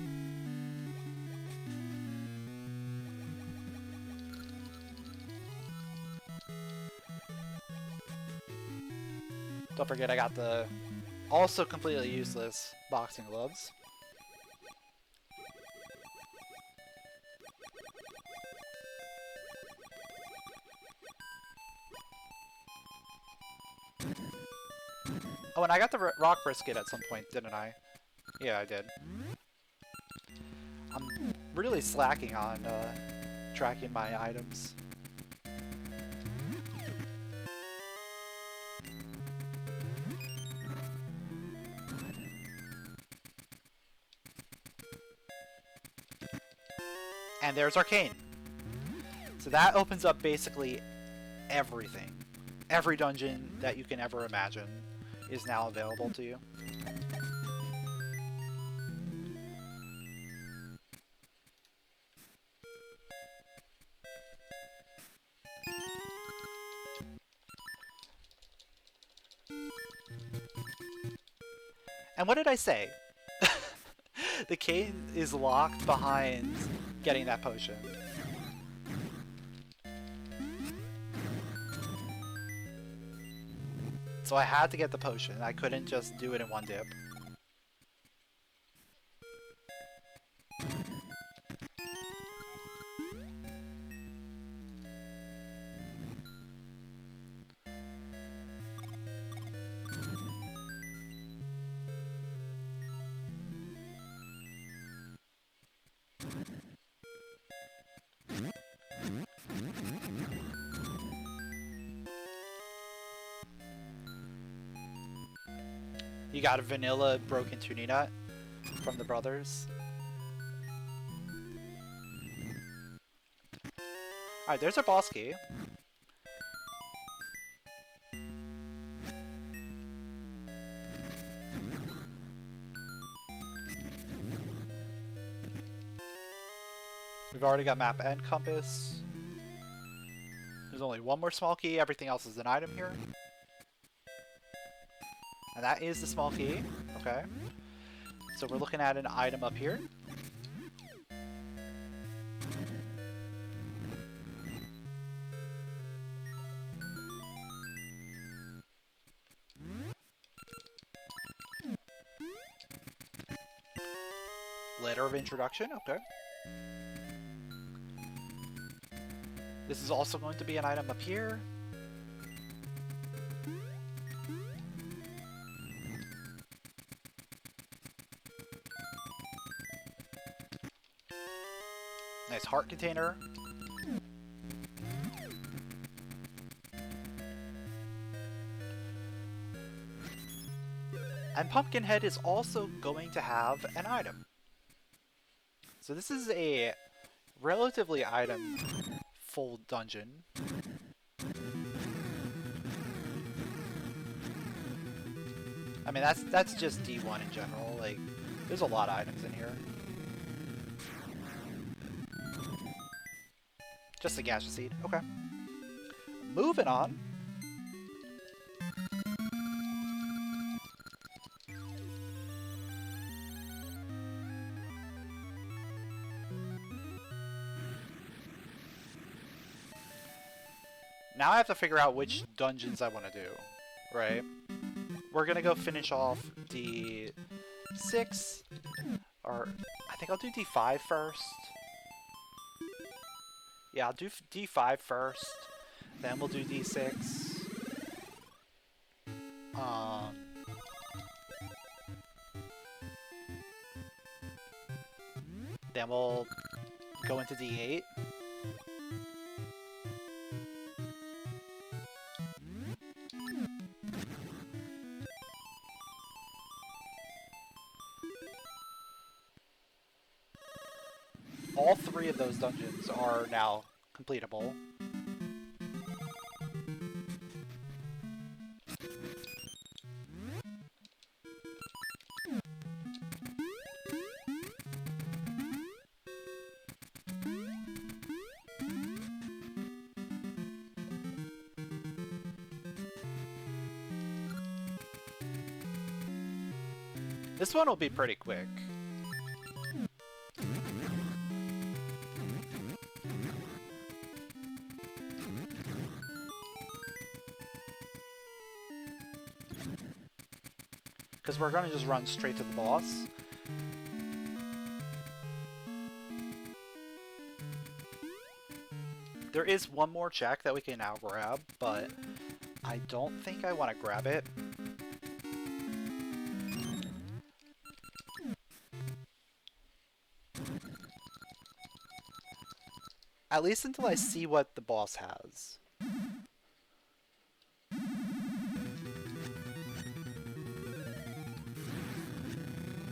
Don't forget I got the also completely useless boxing gloves. Oh, and I got the rock brisket at some point, didn't I? Yeah, I did. I'm really slacking on tracking my items. And there's Arcane. So that opens up basically everything. Every dungeon that you can ever imagine is now available to you. And what did I say? The cave is locked behind getting that potion. So I had to get the potion. I couldn't just do it in one dip. You got a vanilla broken tuning nut from the brothers. Alright, there's our boss key. We've already got map and compass. There's only one more small key, everything else is an item here. And that is the small key. Okay. So we're looking at an item up here. Letter of introduction, okay. This is also going to be an item up here. container. And Pumpkinhead is also going to have an item. So this is a relatively item-full dungeon. I mean, that's just D1 in general. Like, there's a lot of items in here. Just a gasha seed. Okay. Moving on. Now I have to figure out which dungeons I want to do, right? We're gonna go finish off D6, or I think I'll do D5 first. Yeah, I'll do D5 first, then we'll do D6. Then we'll go into D8. All three of those dungeons are now completable. This one will be pretty quick. Because we're going to just run straight to the boss. There is one more check that we can now grab, but I don't think I want to grab it. At least until I see what the boss has.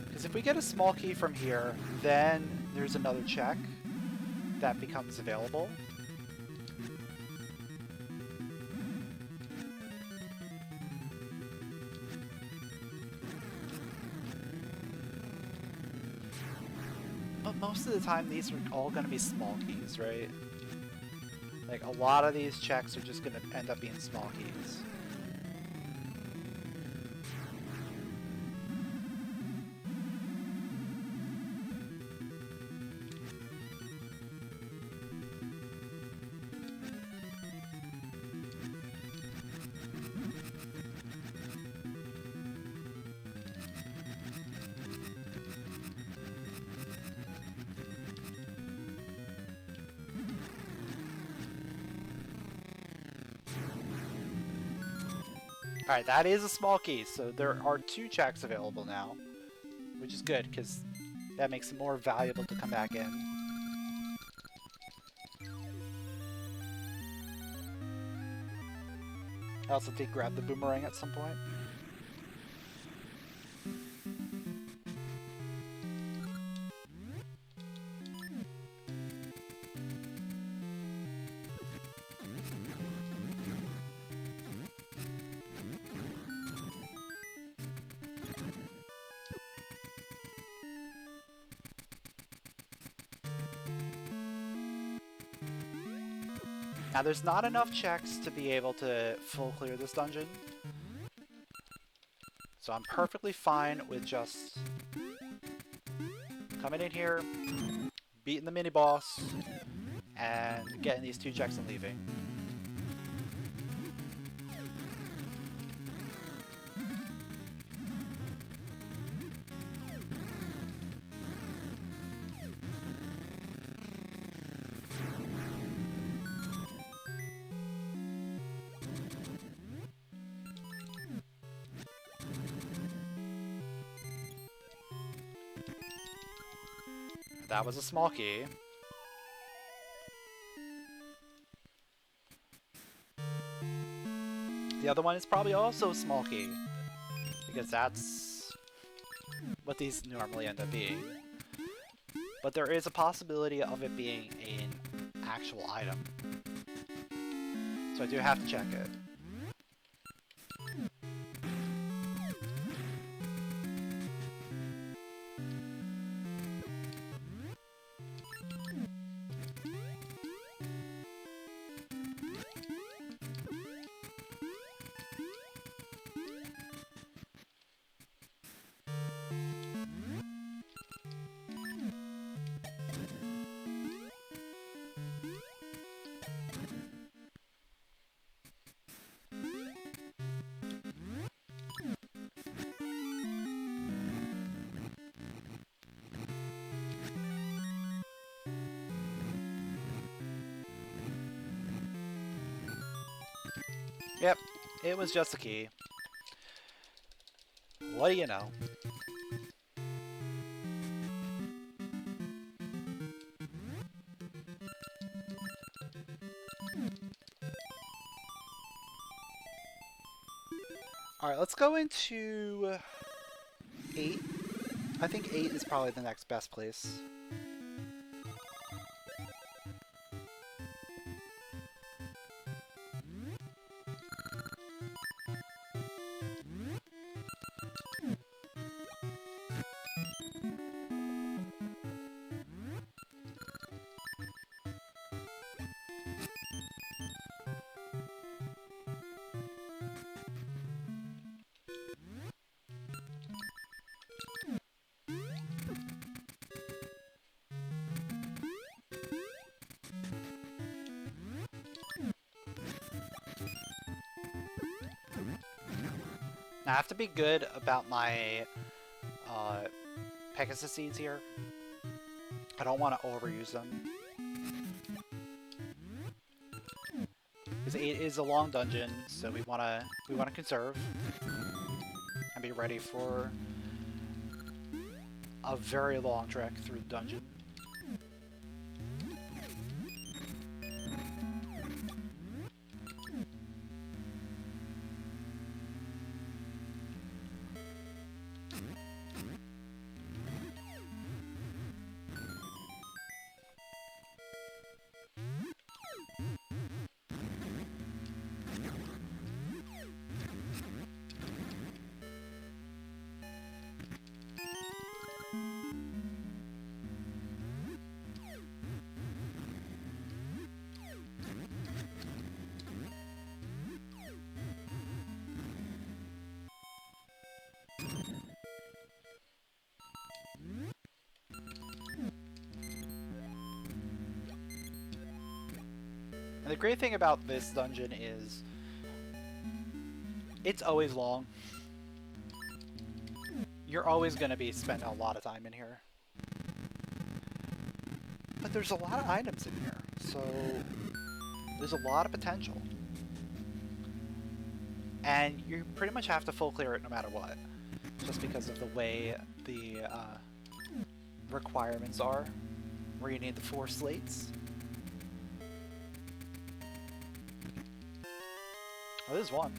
Because if we get a small key from here, then there's another check that becomes available. But most of the time these are all going to be small keys, right? Like, a lot of these checks are just going to end up being small keys. Alright, that is a small key, so there are 2 checks available now, which is good, because that makes it more valuable to come back in. I also did grab the boomerang at some point. Now, there's not enough checks to be able to full clear this dungeon. So I'm perfectly fine with just coming in here, beating the mini-boss, and getting these 2 checks and leaving. That was a small key. The other one is probably also a small key, because that's what these normally end up being. But there is a possibility of it being an actual item. So I do have to check it. Yep, it was just a key. What do you know? Alright, let's go into 8. I think 8 is probably the next best place. Now, I have to be good about my Pegasus seeds here. I don't want to overuse them. Because 8 is a long dungeon, so we wanna conserve and be ready for a very long trek through the dungeon. And the great thing about this dungeon is it's always long. You're always going to be spending a lot of time in here. But there's a lot of items in here, so there's a lot of potential. And you pretty much have to full clear it no matter what, just because of the way the requirements are, where you need the 4 slates. Oh, there's one.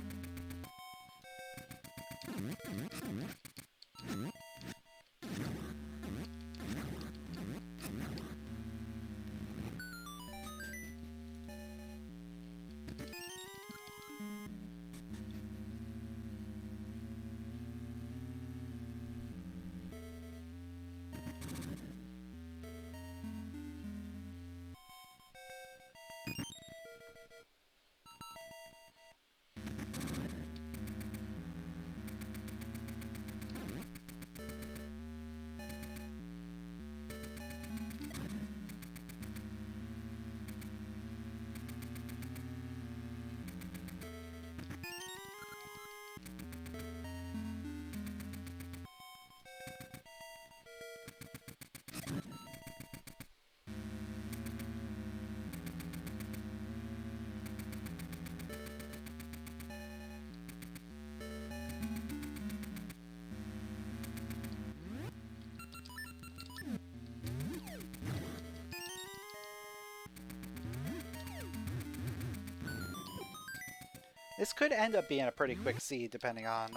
This could end up being a pretty quick seed depending on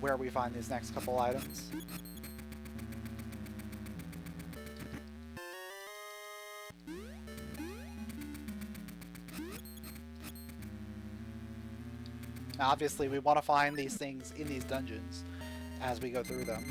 where we find these next couple items. Now, obviously, we want to find these things in these dungeons as we go through them.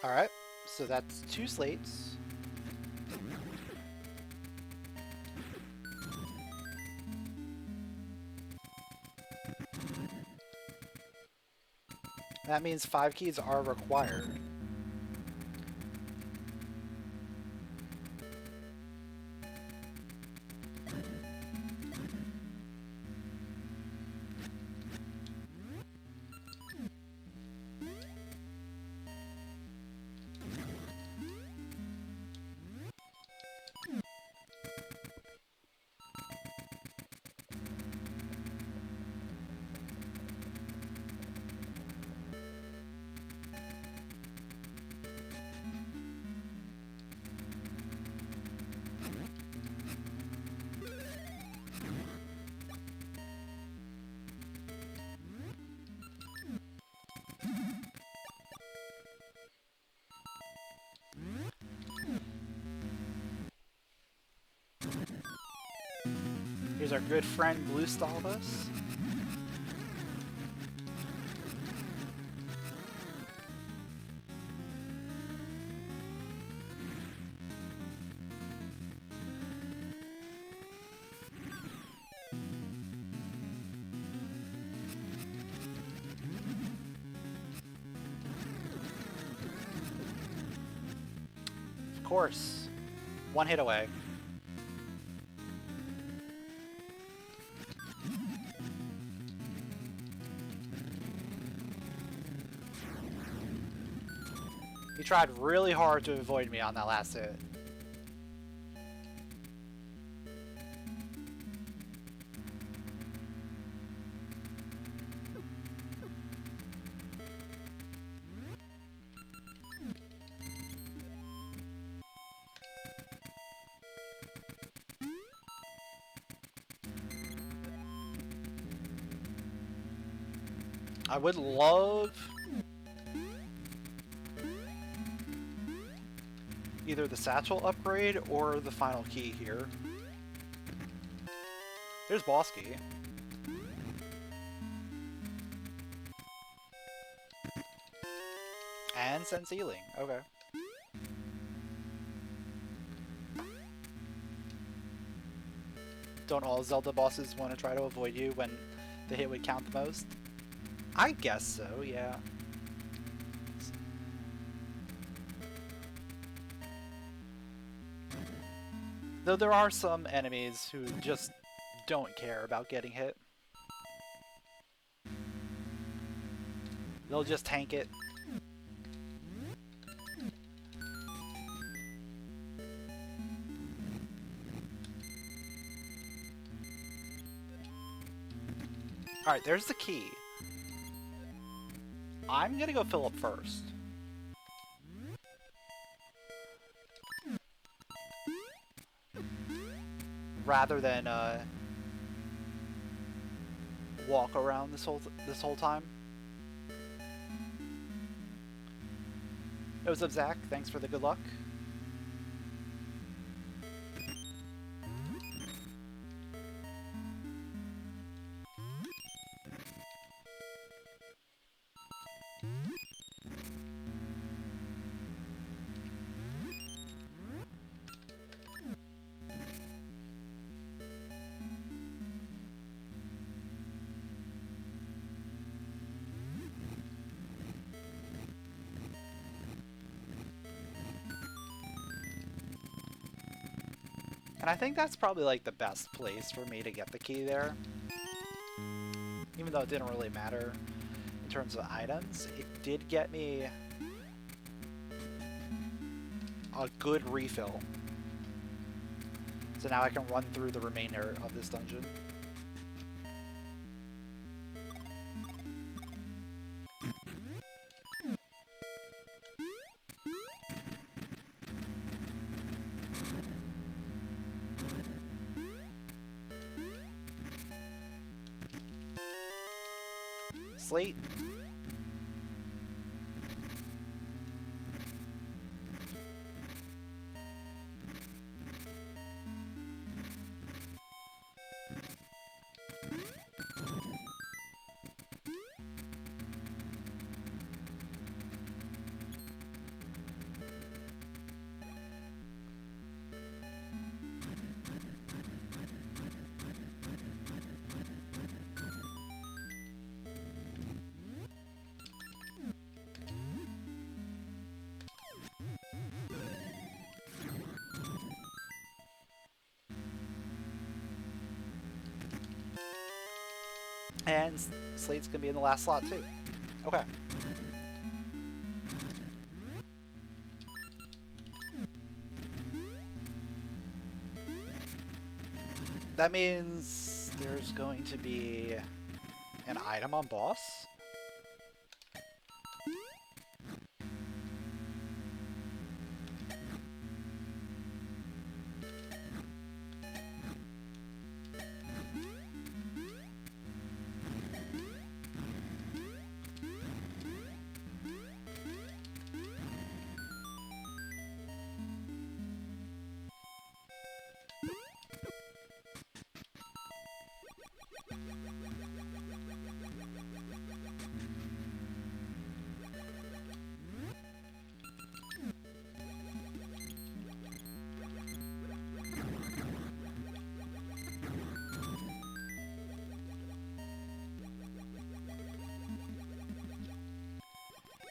Alright, so that's 2 slates. That means 5 keys are required. Here's our good friend Blue Stalbus. Of course, 1 hit away. He tried really hard to avoid me on that last hit. I would love either the satchel upgrade or the final key here. There's boss key. And sense healing. Okay. Don't all Zelda bosses want to try to avoid you when the hit would count the most? I guess so, yeah. Though there are some enemies who just don't care about getting hit. They'll just tank it. Alright, there's the key. I'm gonna go fill up first. Rather than walk around this whole time. Hey, what's up, Zach? Thanks for the good luck. And I think that's probably like the best place for me to get the key there. Even though it didn't really matter in terms of items, it did get me a good refill. So now I can run through the remainder of this dungeon. Slate. And Slate's gonna be in the last slot too. Okay. That means there's going to be an item on boss.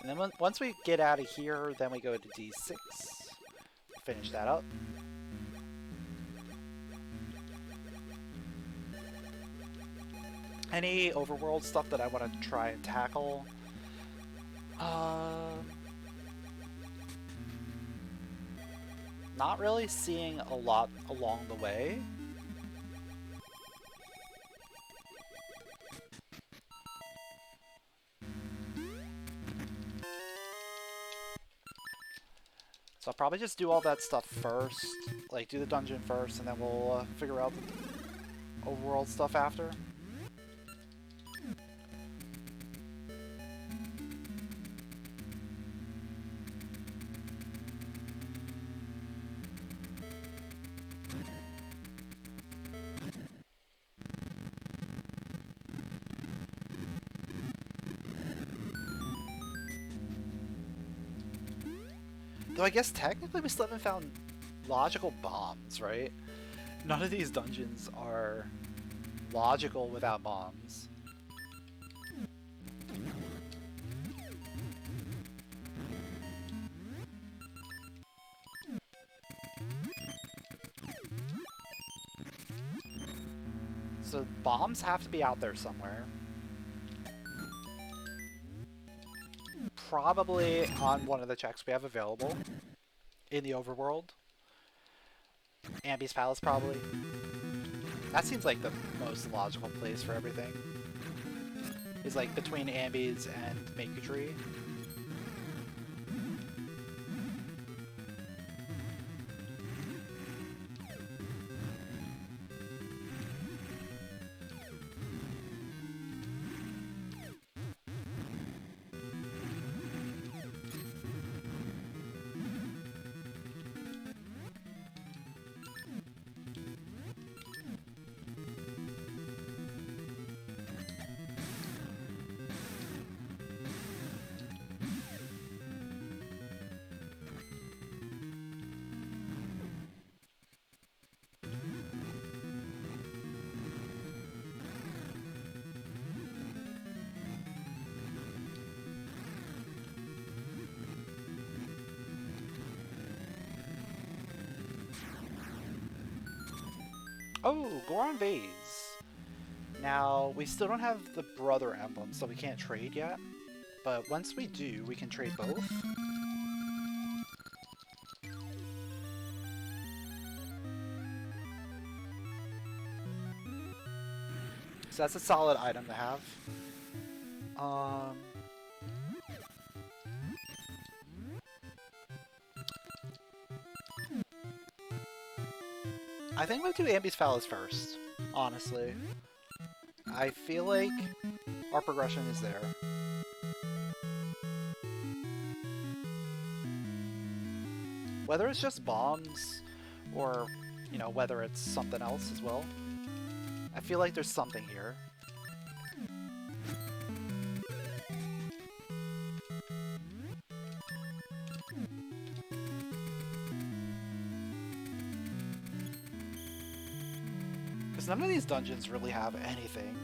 And then once we get out of here, then we go to D6. Finish that up. Any overworld stuff that I want to try and tackle? Not really seeing a lot along the way. So I'll probably just do all that stuff first, like do the dungeon first, and then we'll figure out the overworld stuff after. Though I guess technically we still haven't found logical bombs, right? None of these dungeons are logical without bombs. So bombs have to be out there somewhere. Probably on one of the checks we have available in the overworld. Ambi's Palace, probably. That seems like the most logical place for everything. Is like between Ambi's and Maku Tree. Oh, Goron Vase. Now, we still don't have the brother emblem, so we can't trade yet. But once we do, we can trade both. So that's a solid item to have. I think we'll do Ambi's Phallus first, honestly. I feel like our progression is there. Whether it's just bombs, or, you know, whether it's something else as well. I feel like there's something here. Because none of these dungeons really have anything.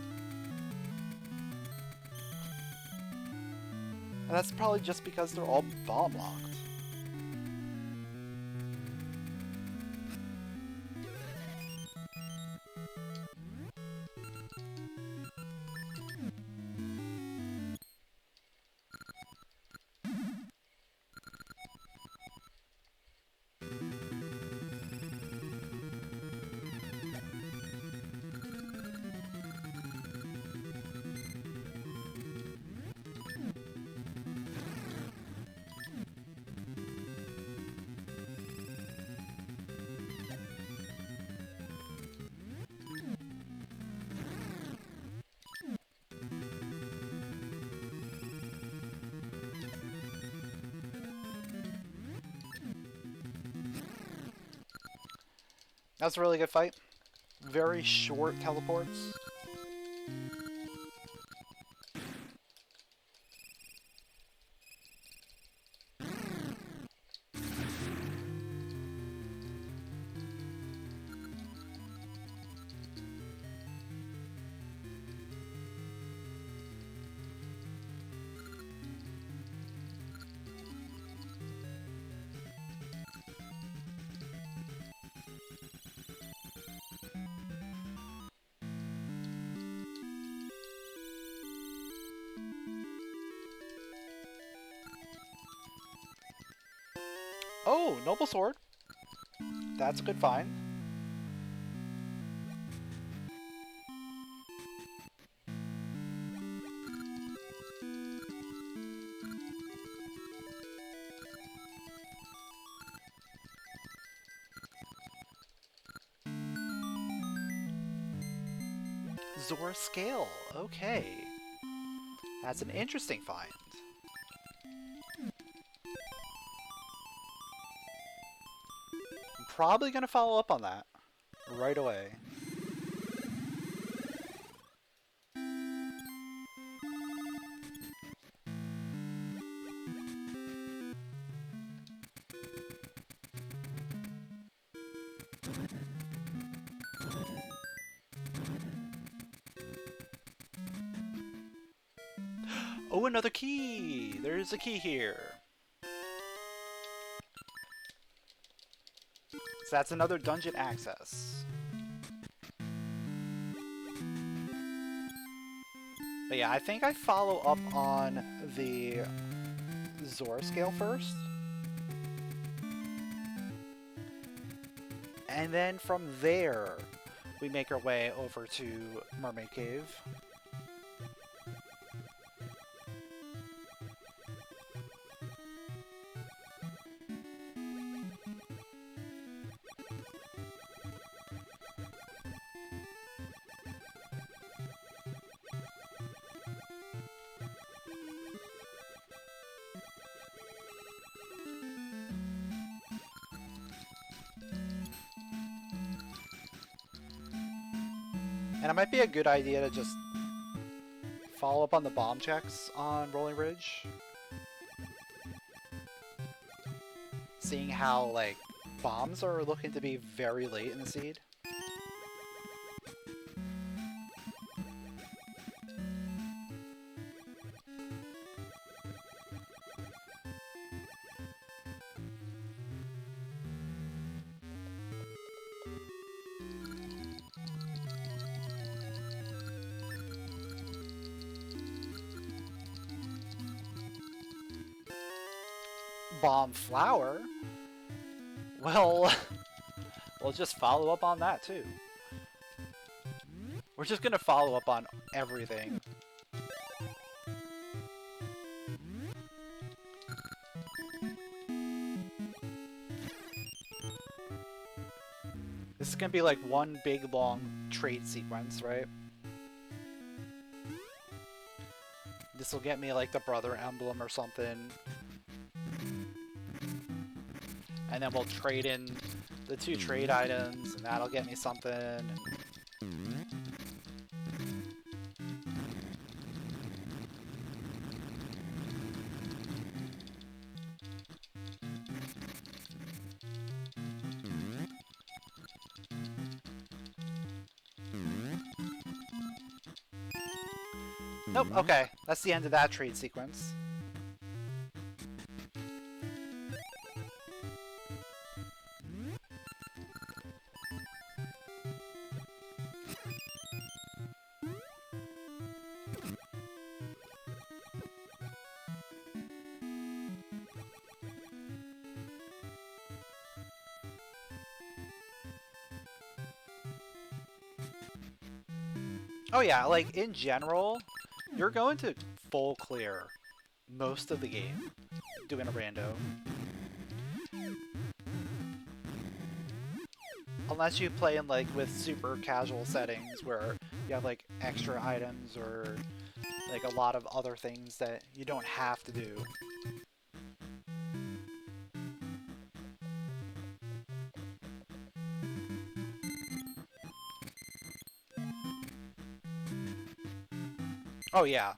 And that's probably just because they're all bomb locked. That's a really good fight. Very short teleports. Oh, Noble Sword. That's a good find. Zora Scale. Okay. That's an interesting find. Probably gonna follow up on that right away. Oh, another key! There's a key here. So that's another dungeon access. But yeah, I think I follow up on the Zora Scale first. And then from there, we make our way over to Mermaid Cave. And it might be a good idea to just follow up on the bomb checks on Rolling Ridge. Seeing how, like, bombs are looking to be very late in the seed. Bomb flower? Well, we'll just follow up on that too. We're just gonna follow up on everything. This is gonna be like one big long trade sequence, right? This will get me like the brother emblem or something. And then we'll trade in the 2 trade items, and that'll get me something. And... Nope, okay. That's the end of that trade sequence. Oh yeah, like in general, you're going to full clear most of the game doing a rando. Unless you play in like with super casual settings where you have like extra items or like a lot of other things that you don't have to do. Oh yeah,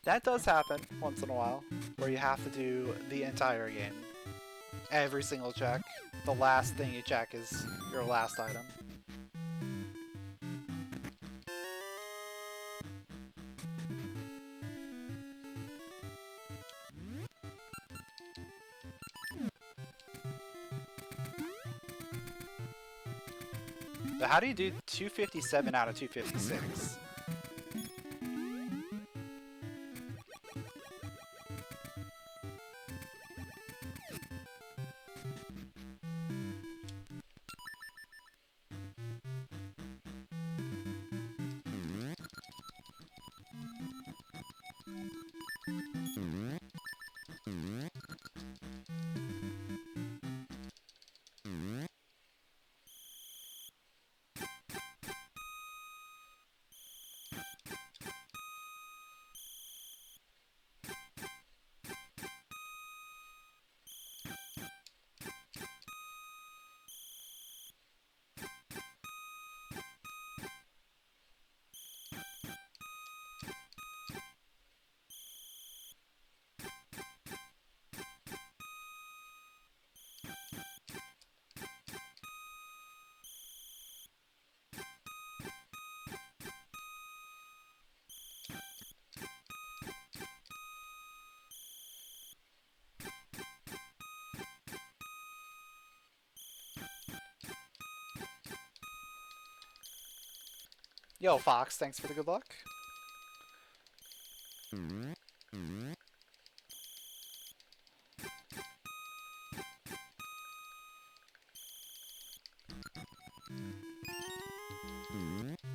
that does happen once in a while, where you have to do the entire game. Every single check. The last thing you check is your last item. But how do you do 257 out of 256? Yo, Fox, thanks for the good luck.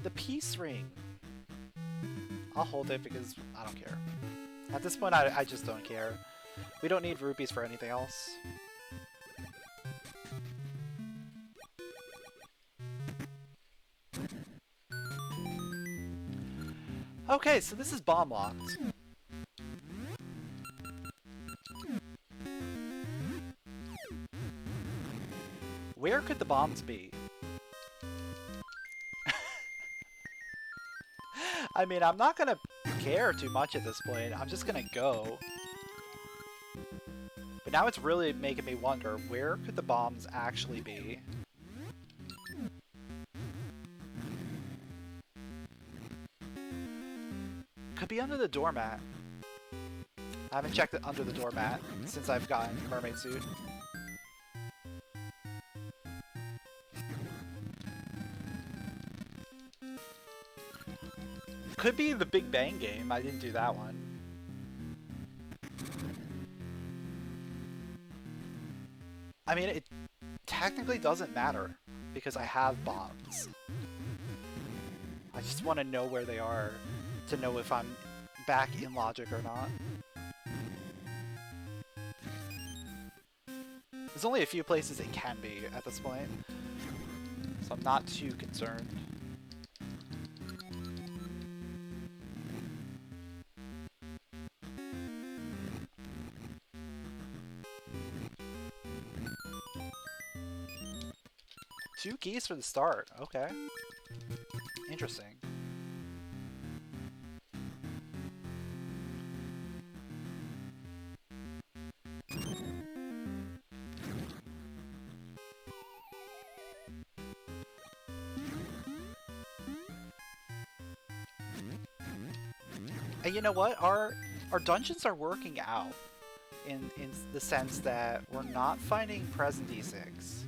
The peace ring. I'll hold it because I don't care. At this point, I just don't care. We don't need rupees for anything else. Okay, so this is bomb locked. Where could the bombs be? I mean, I'm not gonna care too much at this point. I'm just gonna go. But now it's really making me wonder, where could the bombs actually be? Could be under the doormat. I haven't checked it under the doormat since I've gotten mermaid suit. Could be the Big Bang game. I didn't do that one. I mean, it technically doesn't matter because I have bombs. I just want to know where they are to know if I'm back in logic or not. There's only a few places it can be at this point, so I'm not too concerned. Two keys for the start, okay. Interesting. And you know what? Our dungeons are working out in the sense that we're not finding present D6.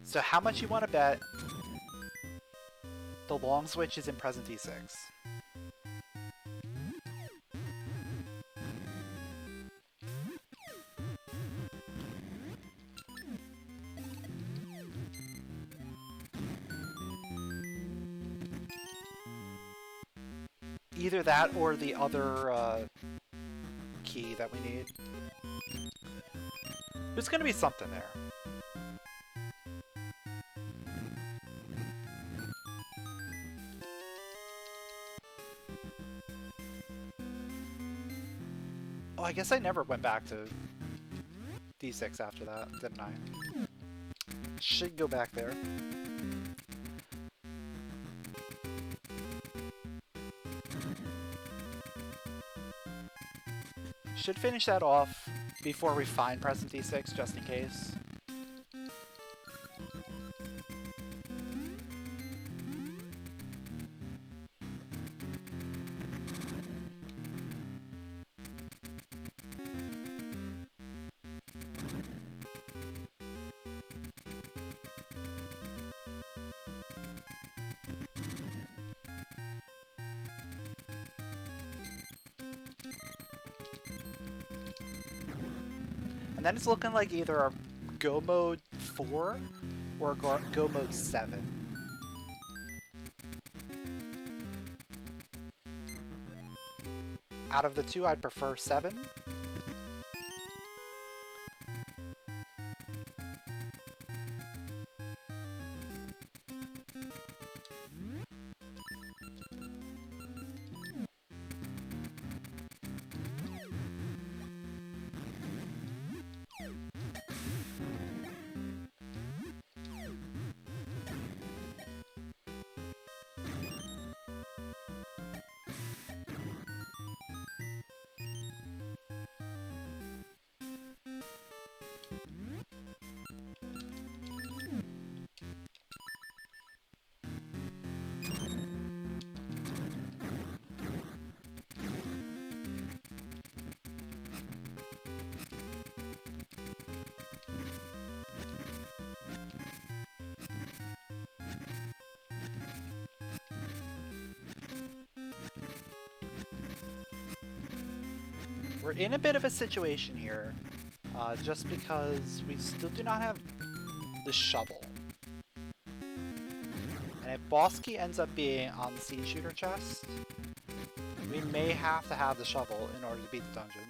So how much you want to bet the long switch is in present D6? Either that or the other key that we need. There's gonna be something there. Oh, I guess I never went back to D6 after that, didn't I? Should go back there. Should finish that off before we find present D6, just in case. And then it's looking like either a go mode 4 or go mode 7. Out of the two, I'd prefer 7. We're in a bit of a situation here, just because we still do not have the shovel. And if boss key ends up being on the seed shooter chest, we may have to have the shovel in order to beat the dungeon.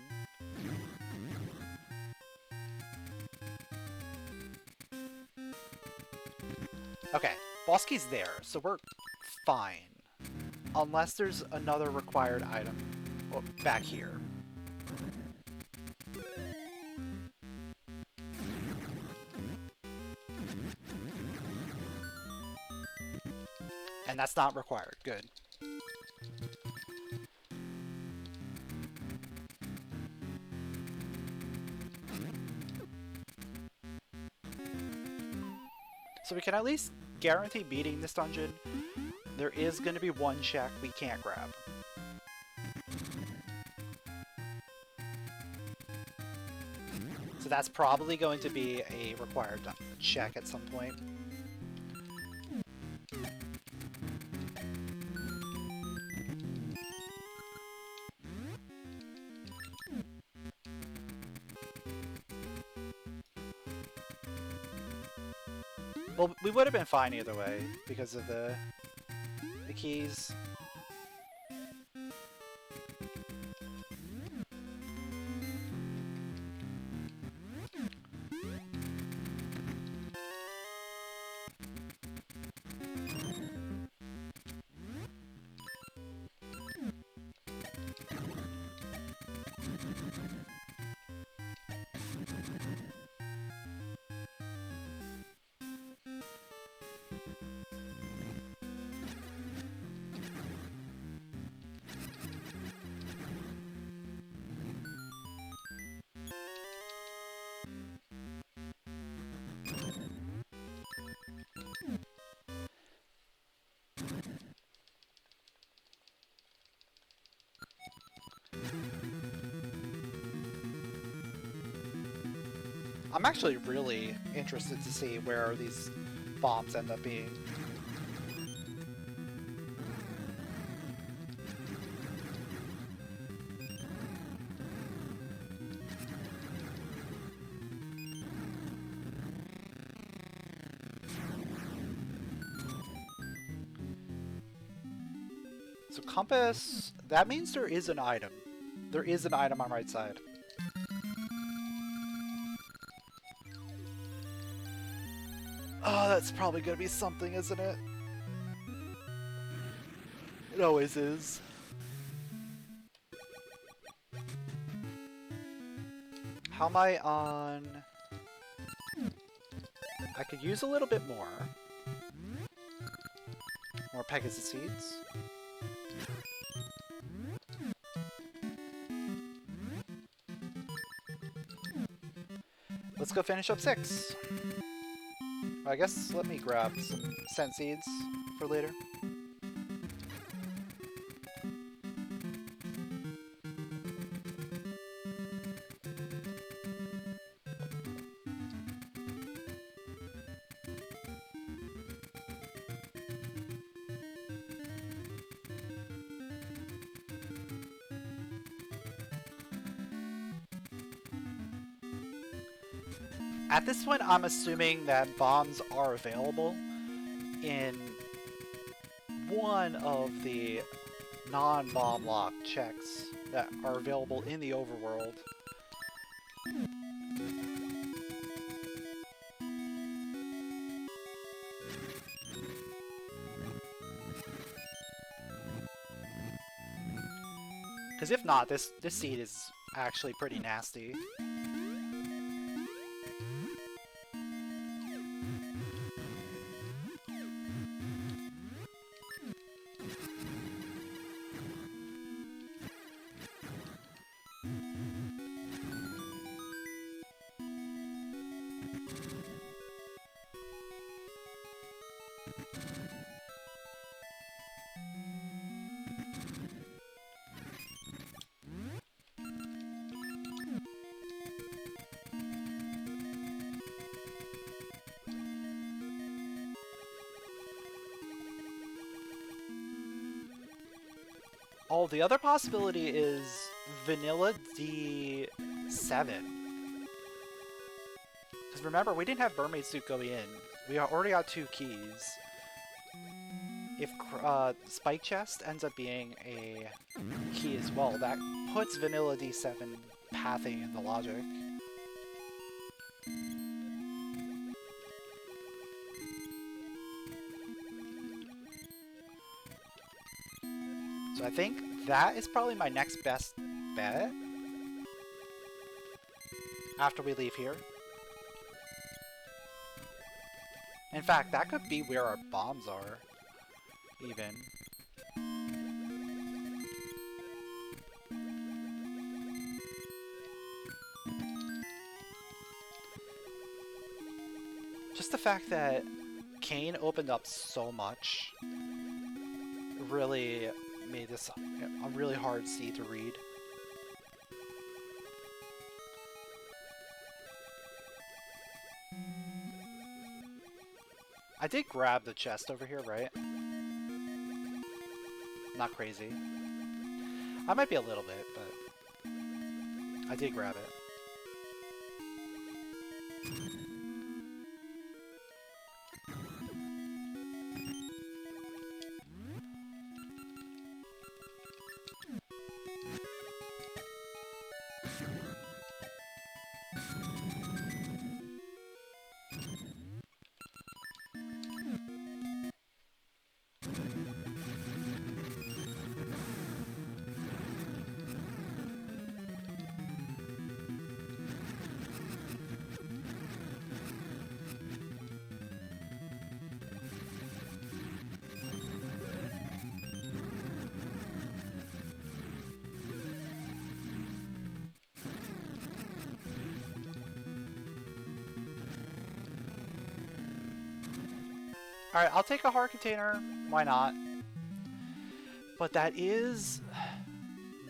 Okay, boss key's there, so we're fine. Unless there's another required item back here. And that's not required. Good. So we can at least guarantee beating this dungeon. There is going to be one check we can't grab. So that's probably going to be a required check at some point. Well, we would have been fine either way because of the keys. I'm actually really interested to see where these bombs end up being. So compass, that means there is an item. There is an item on right side. Oh, that's probably gonna be something, isn't it? It always is. How am I on? I could use a little bit more. More Pegasus seeds. Let's go finish up 6. I guess let me grab some scent seeds for later. At this point, I'm assuming that bombs are available in one of the non-bomb lock checks that are available in the overworld. Because if not, this seed is actually pretty nasty. Oh, the other possibility is Vanilla D7. Because remember, we didn't have Mermaid Suit go in. We already got 2 keys. If Spike Chest ends up being a key as well, that puts Vanilla D7 pathing in the logic. So I think that is probably my next best bet after we leave here. In fact, that could be where our bombs are, even. Just the fact that Kane opened up so much really made this a really hard seed to read. I did grab the chest over here, right? Not crazy. I might be a little bit, but I did grab it. Alright, I'll take a heart container. Why not? But that is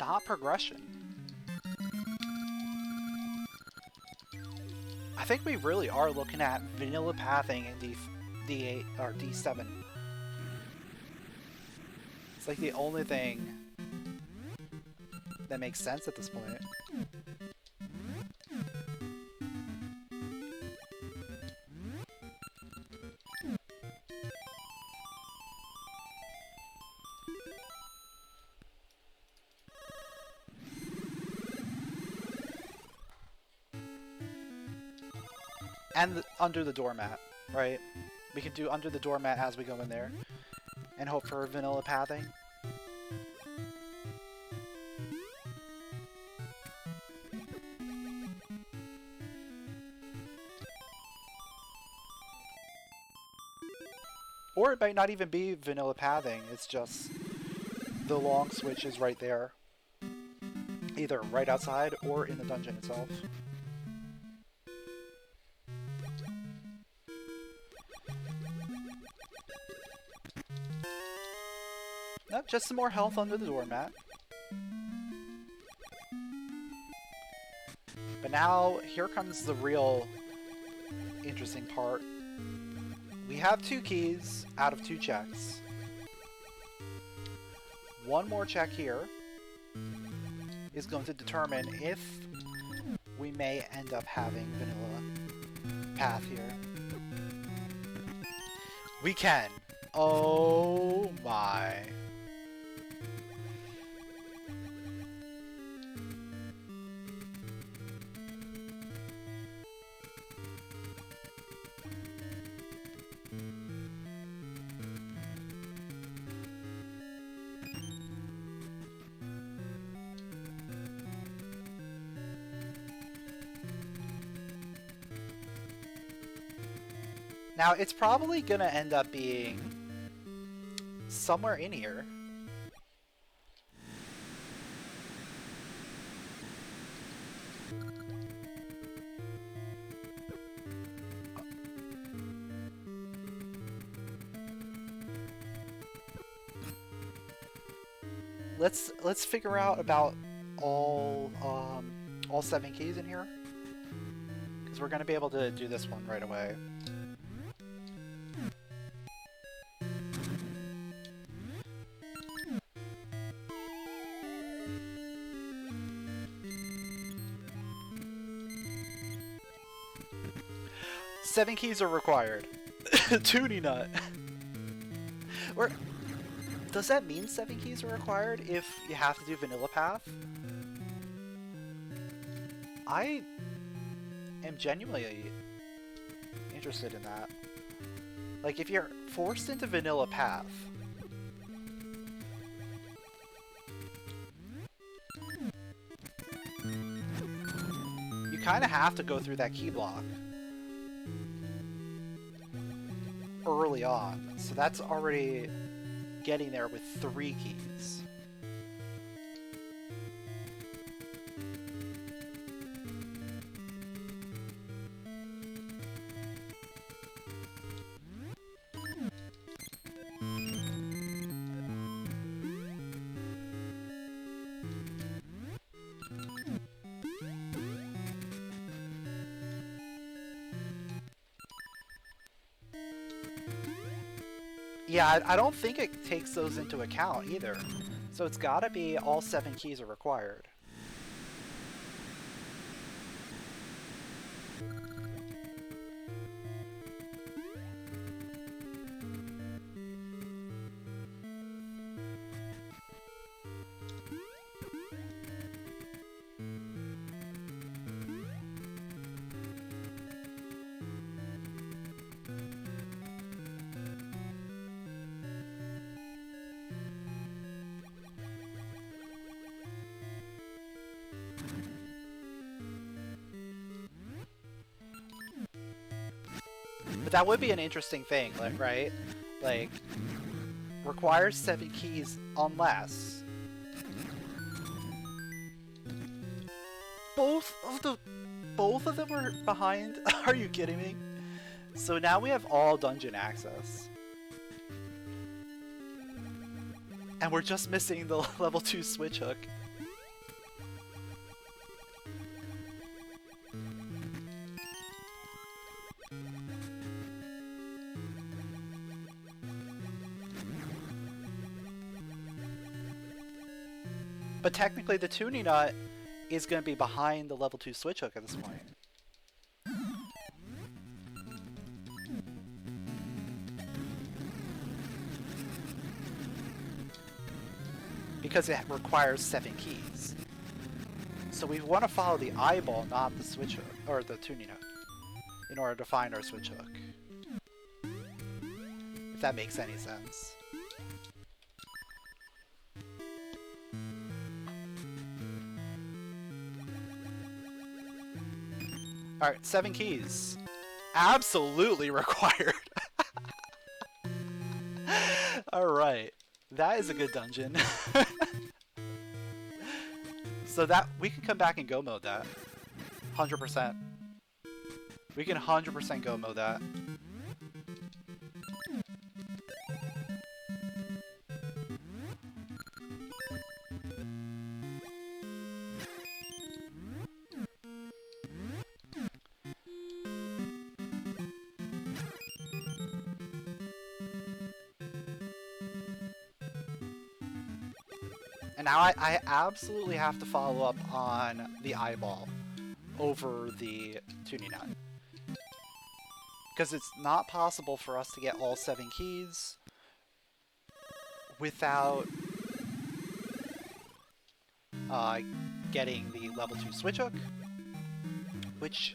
not progression. I think we really are looking at vanilla pathing in D8 or D7. It's like the only thing that makes sense at this point. And under the doormat, right? We can do under the doormat as we go in there and hope for vanilla pathing. Or it might not even be vanilla pathing, it's just the long switch is right there. Either right outside or in the dungeon itself. Nope, just some more health under the doormat. But now, here comes the real interesting part. We have 2 keys out of 2 checks. One more check here is going to determine if we may end up having vanilla path here. We can! Oh my. Now, it's probably gonna end up being somewhere in here. Let's figure out about all 7 keys in here, because we're gonna be able to do this one right away. Seven keys are required. Toonie nut. Or does that mean 7 keys are required if you have to do vanilla path? I am genuinely interested in that. Like, if you're forced into vanilla path, you kind of have to go through that key block early on, so that's already getting there with 3 keys. Yeah, I don't think it takes those into account either. So it's gotta be all 7 keys are required. But that would be an interesting thing, like, right? Like, requires 7 keys unless both of them are behind. Are you kidding me? So now we have all dungeon access. And we're just missing the level 2 switch hook. But technically the tuning nut is going to be behind the level 2 switch hook at this point. Because it requires 7 keys. So we want to follow the eyeball, not the switch hook, or the tuning hook, in order to find our switch hook. If that makes any sense. Alright, 7 keys. Absolutely required. Alright. That is a good dungeon. So that, we can come back and go mode that. 100%. We can 100% go mode that. And now I absolutely have to follow up on the eyeball over the tuning nut. Because it's not possible for us to get all 7 keys without getting the level 2 switch hook, which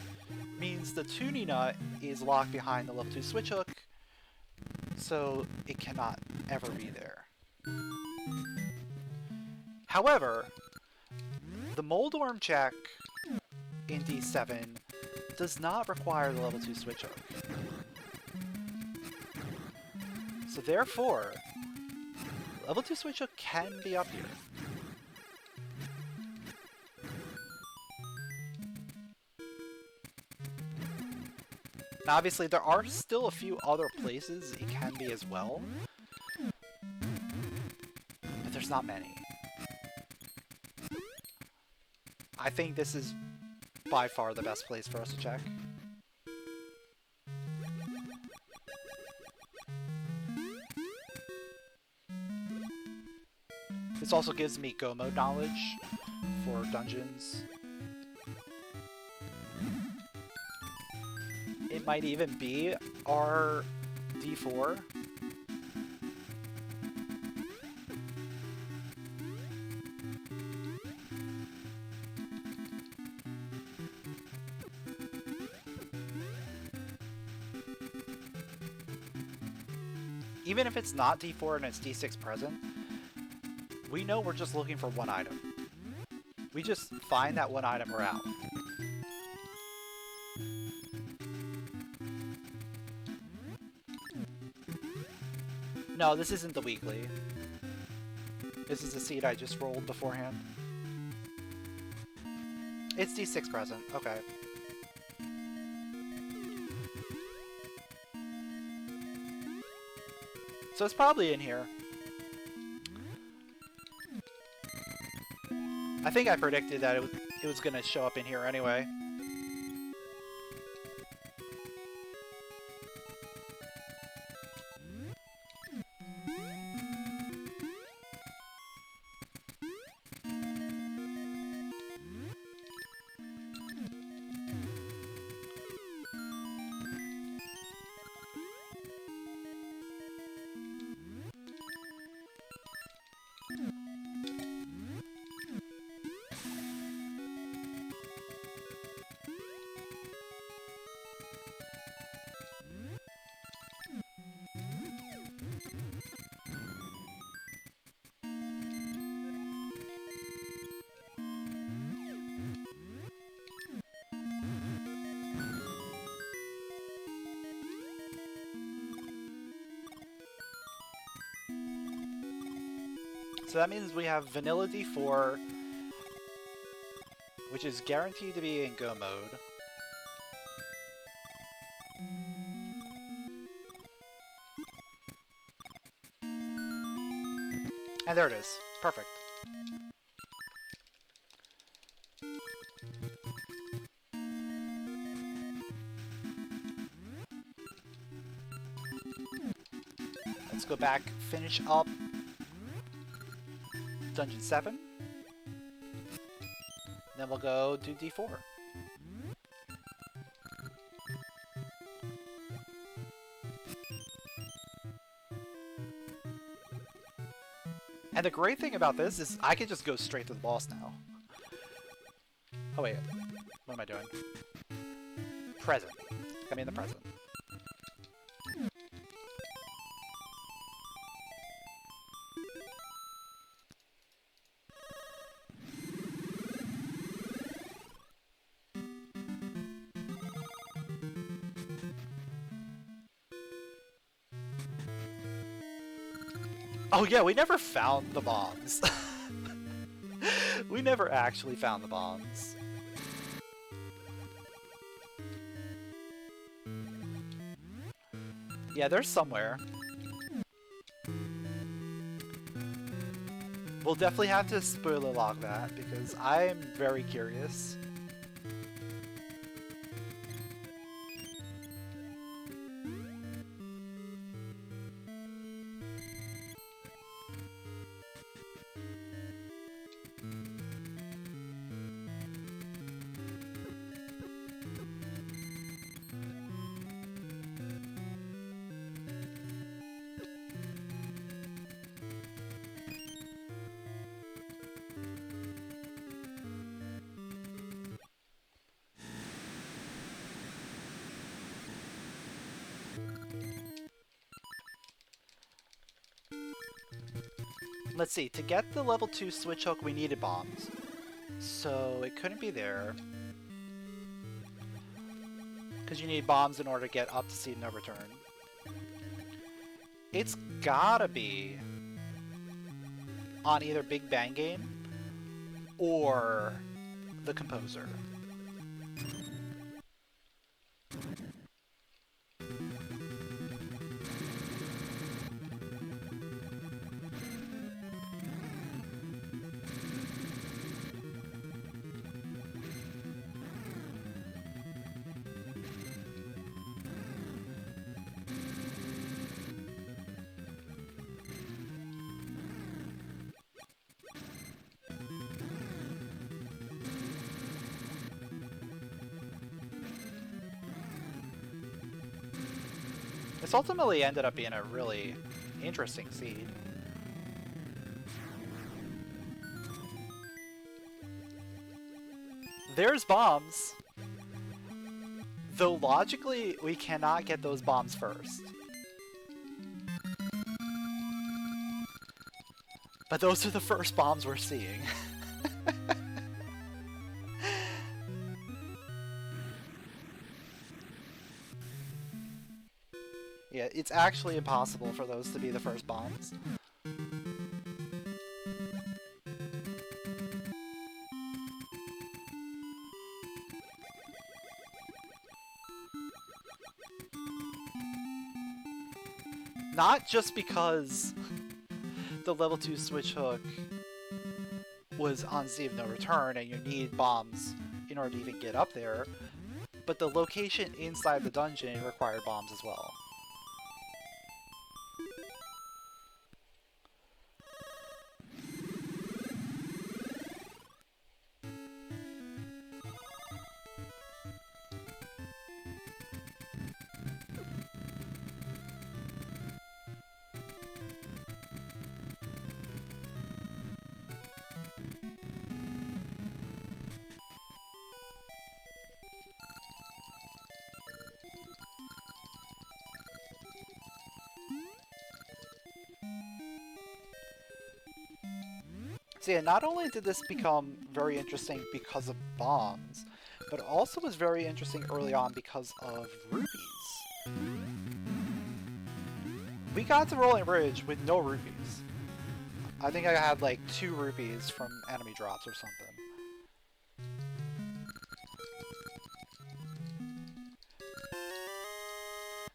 means the tuning nut is locked behind the level 2 switch hook, so it cannot ever be there. However, the Moldorm check in D7 does not require the level 2 switch hook. So therefore, level 2 switch hook can be up here. Now obviously there are still a few other places it can be as well, but there's not many. I think this is by far the best place for us to check. This also gives me go mode knowledge for dungeons. It might even be our D4. Even if it's not D4 and it's D6 present, we know we're just looking for one item. We just find that one item, we're out. No, this isn't the weekly. This is a seed I just rolled beforehand. It's D6 present, okay. So it's probably in here. I think I predicted that it was gonna show up in here anyway. So that means we have vanilla D4, which is guaranteed to be in go mode. And there it is. Perfect. Let's go back, finish up Dungeon 7. Then we'll go do D4. And the great thing about this is I can just go straight to the boss now. Oh wait, what am I doing? Present. I mean the present. Oh yeah, we never found the bombs. We never actually found the bombs. Yeah, they're somewhere. We'll definitely have to spoiler log that because I'm very curious. Let's see, to get the level 2 switch hook we needed bombs. So it couldn't be there. Because you need bombs in order to get up to Seed No Return. It's gotta be on either Big Bang Game or the Composer. This ultimately ended up being a really interesting seed. There's bombs! Though logically, we cannot get those bombs first. But those are the first bombs we're seeing. Yeah, it's actually impossible for those to be the first bombs. Not just because the level 2 switch hook was on Sea of No Return and you need bombs in order to even get up there, but the location inside the dungeon required bombs as well. So yeah, not only did this become very interesting because of bombs, but it also was very interesting early on because of rupees. We got to Rolling Bridge with no rupees. I think I had like 2 rupees from enemy drops or something.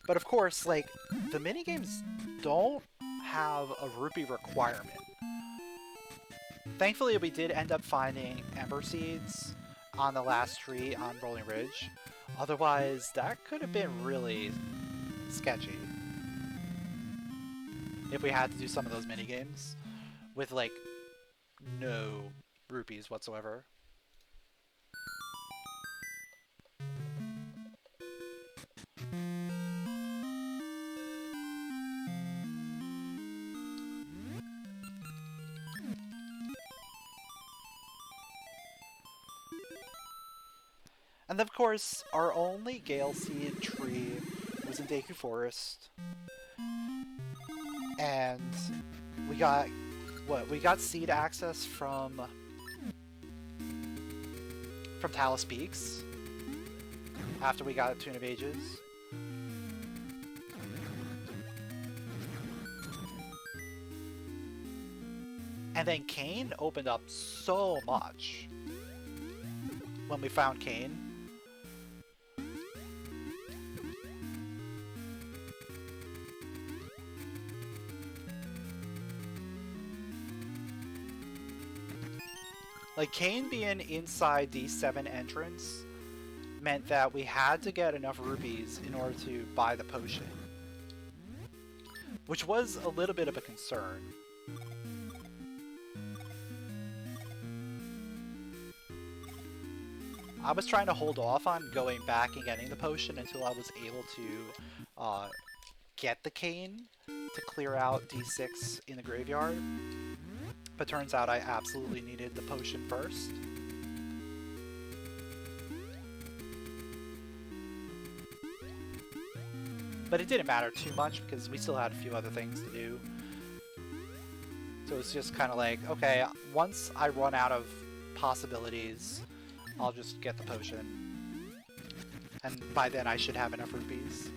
But of course, like, the minigames don't have a rupee requirement. Thankfully, we did end up finding Ember Seeds on the last tree on Rolling Ridge. Otherwise, that could have been really sketchy if we had to do some of those minigames with, like, no rupees whatsoever. And of course, our only Gale Seed tree was in Deku Forest. And we got, what, we got seed access from Talus Peaks after we got Tune of Ages. And then Kane opened up so much when we found Kane. Like, Kane being inside the 7 entrance meant that we had to get enough rupees in order to buy the potion, which was a little bit of a concern. I was trying to hold off on going back and getting the potion until I was able to get the cane to clear out D6 in the graveyard. But turns out I absolutely needed the potion first. But it didn't matter too much because we still had a few other things to do. So it's just kind of like, okay, once I run out of possibilities, I'll just get the potion. And by then I should have enough rupees.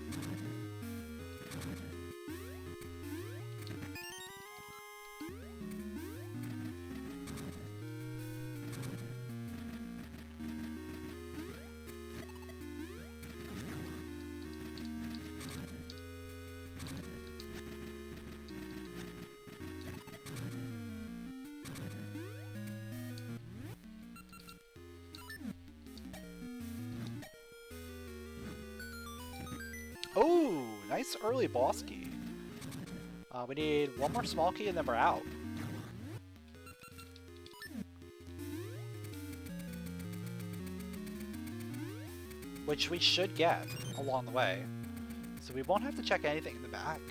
Oh, nice early boss key. We need one more small key and then we're out. Which we should get along the way. So we won't have to check anything in the back.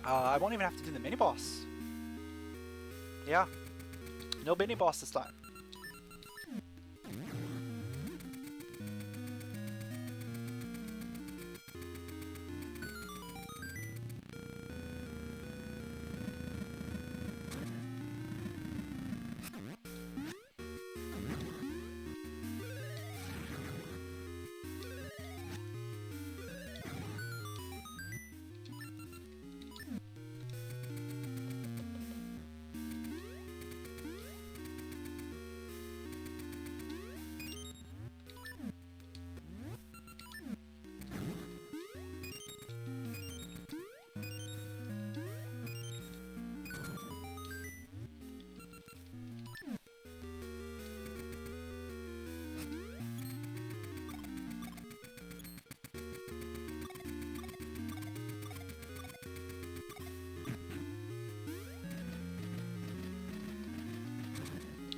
I won't even have to do the mini-boss. Yeah. No mini-boss this time.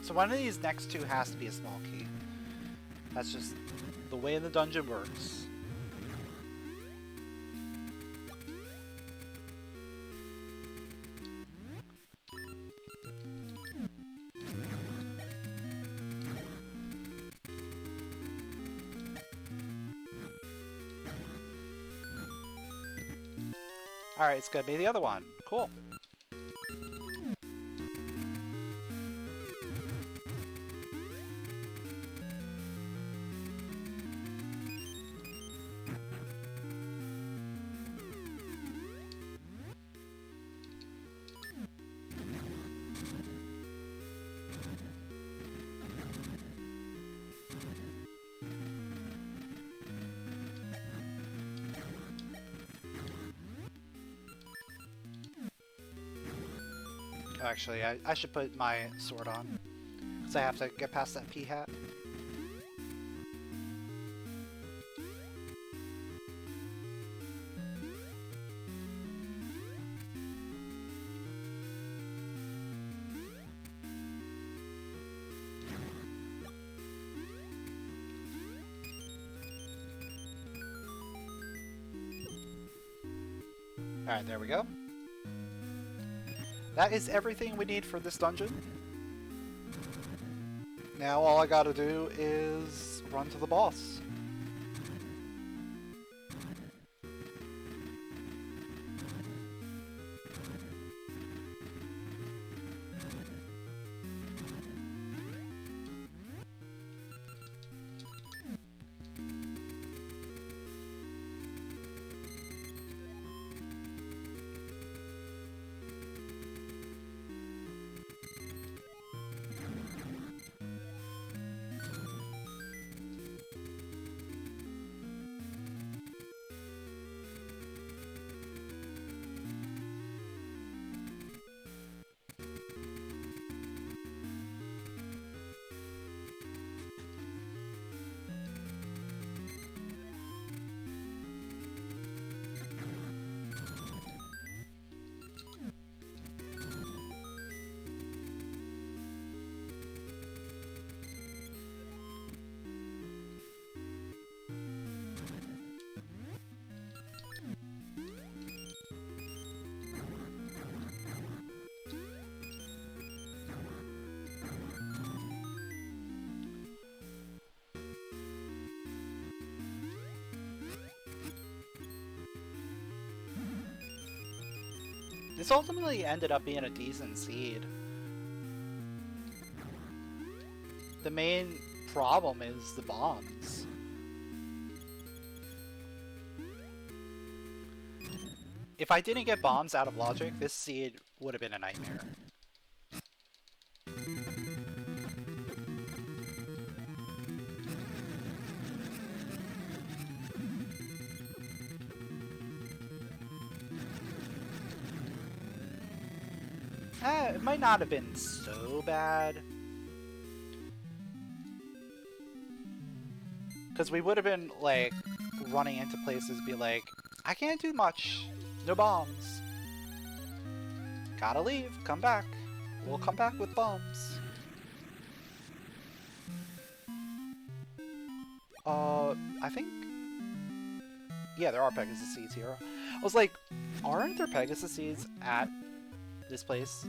So one of these next two has to be a small key. That's just the way the dungeon works. Alright, it's gonna be the other one. Cool. Actually, I should put my sword on, because I have to get past that pea hat. Alright, there we go. That is everything we need for this dungeon. Now all I gotta do is run to the boss. This ultimately ended up being a decent seed. The main problem is the bombs. If I didn't get bombs out of logic, this seed would have been a nightmare. It might not have been so bad. Because we would have been, like, running into places, be like, I can't do much. No bombs. Gotta leave. Come back. We'll come back with bombs. I think... Yeah, there are Pegasus seeds here. I was like, aren't there Pegasus seeds at this place?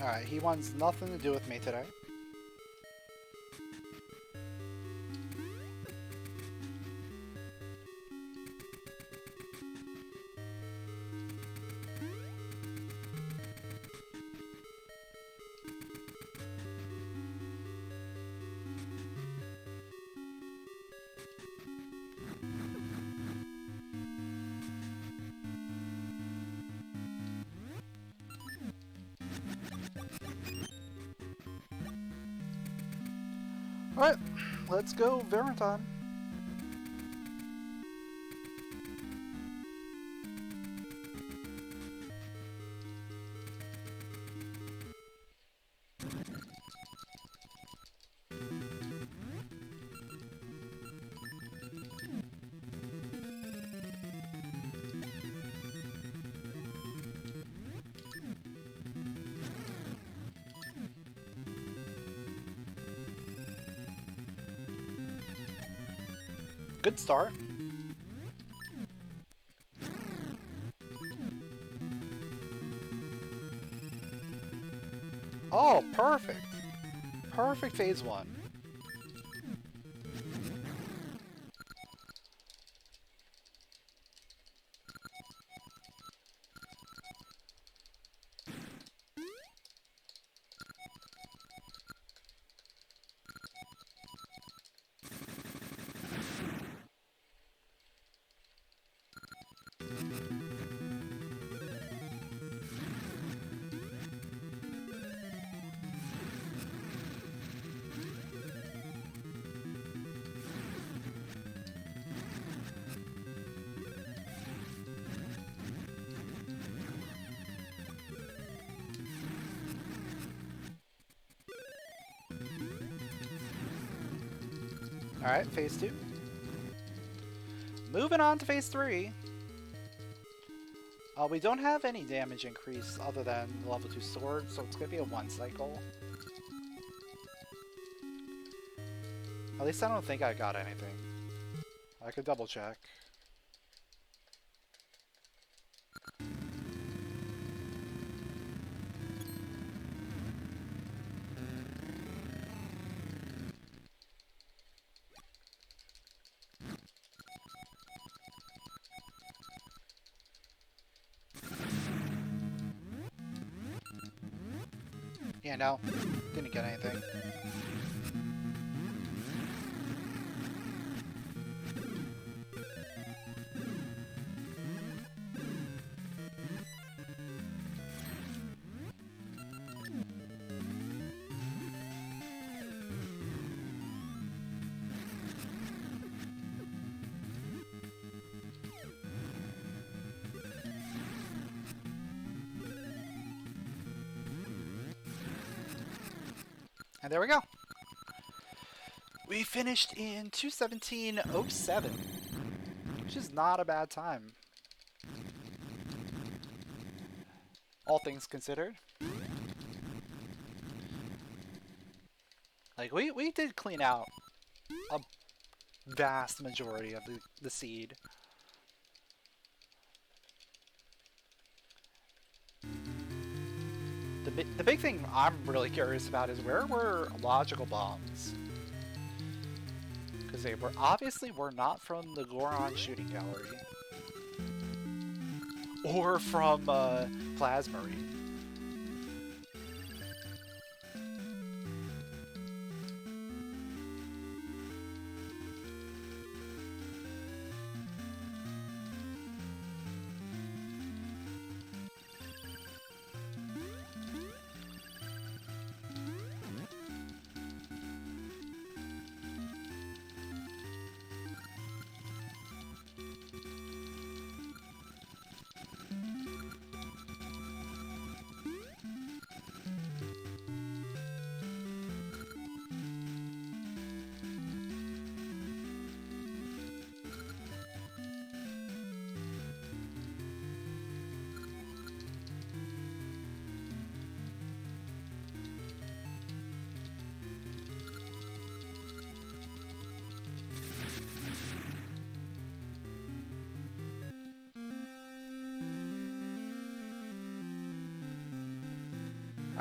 Alright, he wants nothing to do with me today. Alright, let's go Valentine. Good start. Oh, perfect. Perfect phase 1. Alright, phase 2. Moving on to phase 3. We don't have any damage increase other than the level 2 sword, so it's going to be a 1 cycle. At least I don't think I got anything. I could double check. Yeah, no, didn't get anything. And there we go. We finished in 2:17:07, which is not a bad time, all things considered. Like, we did clean out a vast majority of the seed. The big thing I'm really curious about is where were logical bombs? Because they were obviously were not from the Goron shooting gallery. Or from Plasmarine.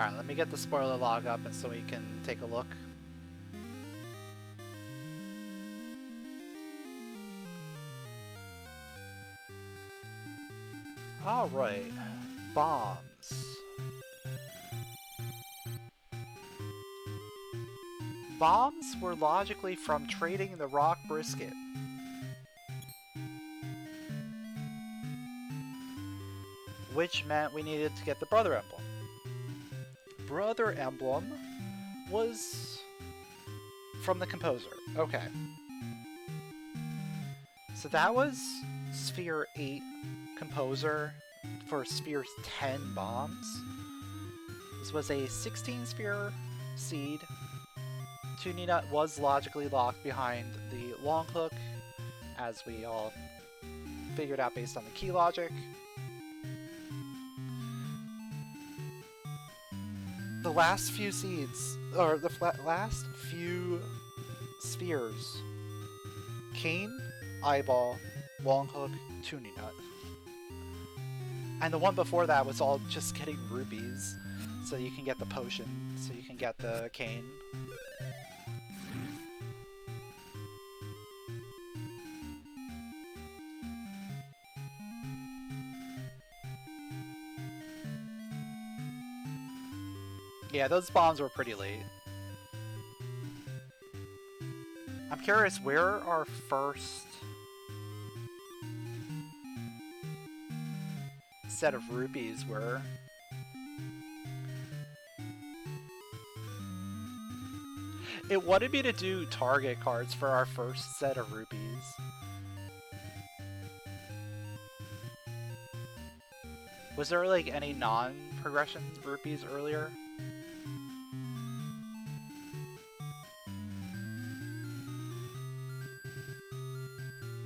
Alright, let me get the spoiler log up and so we can take a look. Alright. Bombs. Bombs were logically from trading the rock brisket. Which meant we needed to get the brother emblem. Brother emblem was from the composer. Okay. So that was Sphere 8 composer for Sphere 10 bombs. This was a 16 sphere seed. Tuning Nut was logically locked behind the long hook, as we all figured out based on the key logic. The last few seeds, or the last few spheres, Cane, Eyeball, Long Hook, Tuning Nut. And the one before that was all just getting rupees, so you can get the potion, so you can get the cane. Yeah, those bombs were pretty late. I'm curious where our first set of rupees were. It wanted me to do target cards for our first set of rupees. Was there like any non-progression rupees earlier?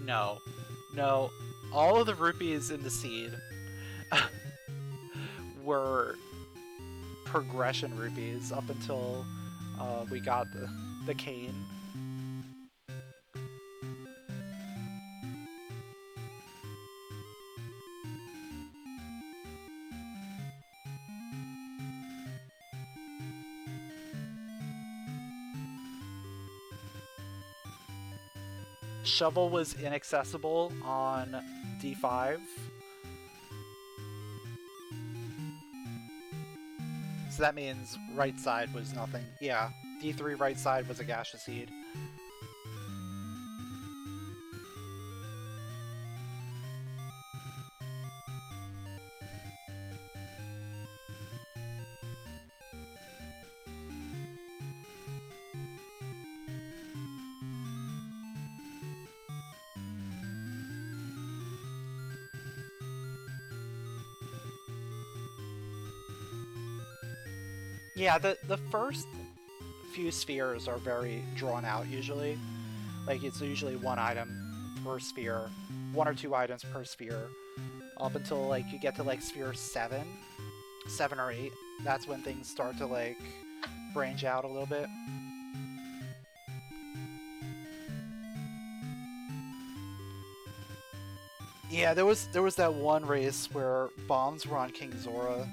No. No. All of the rupees in the seed were progression rupees up until we got the cane. Shovel was inaccessible on D5. So that means right side was nothing. Yeah, D3 right side was a gasha seed. Yeah, the first few spheres are very drawn out usually. Like it's usually one item per sphere, one or two items per sphere, up until like you get to like sphere 7 or 8. That's when things start to like branch out a little bit. Yeah, there was that one race where bombs were on King Zora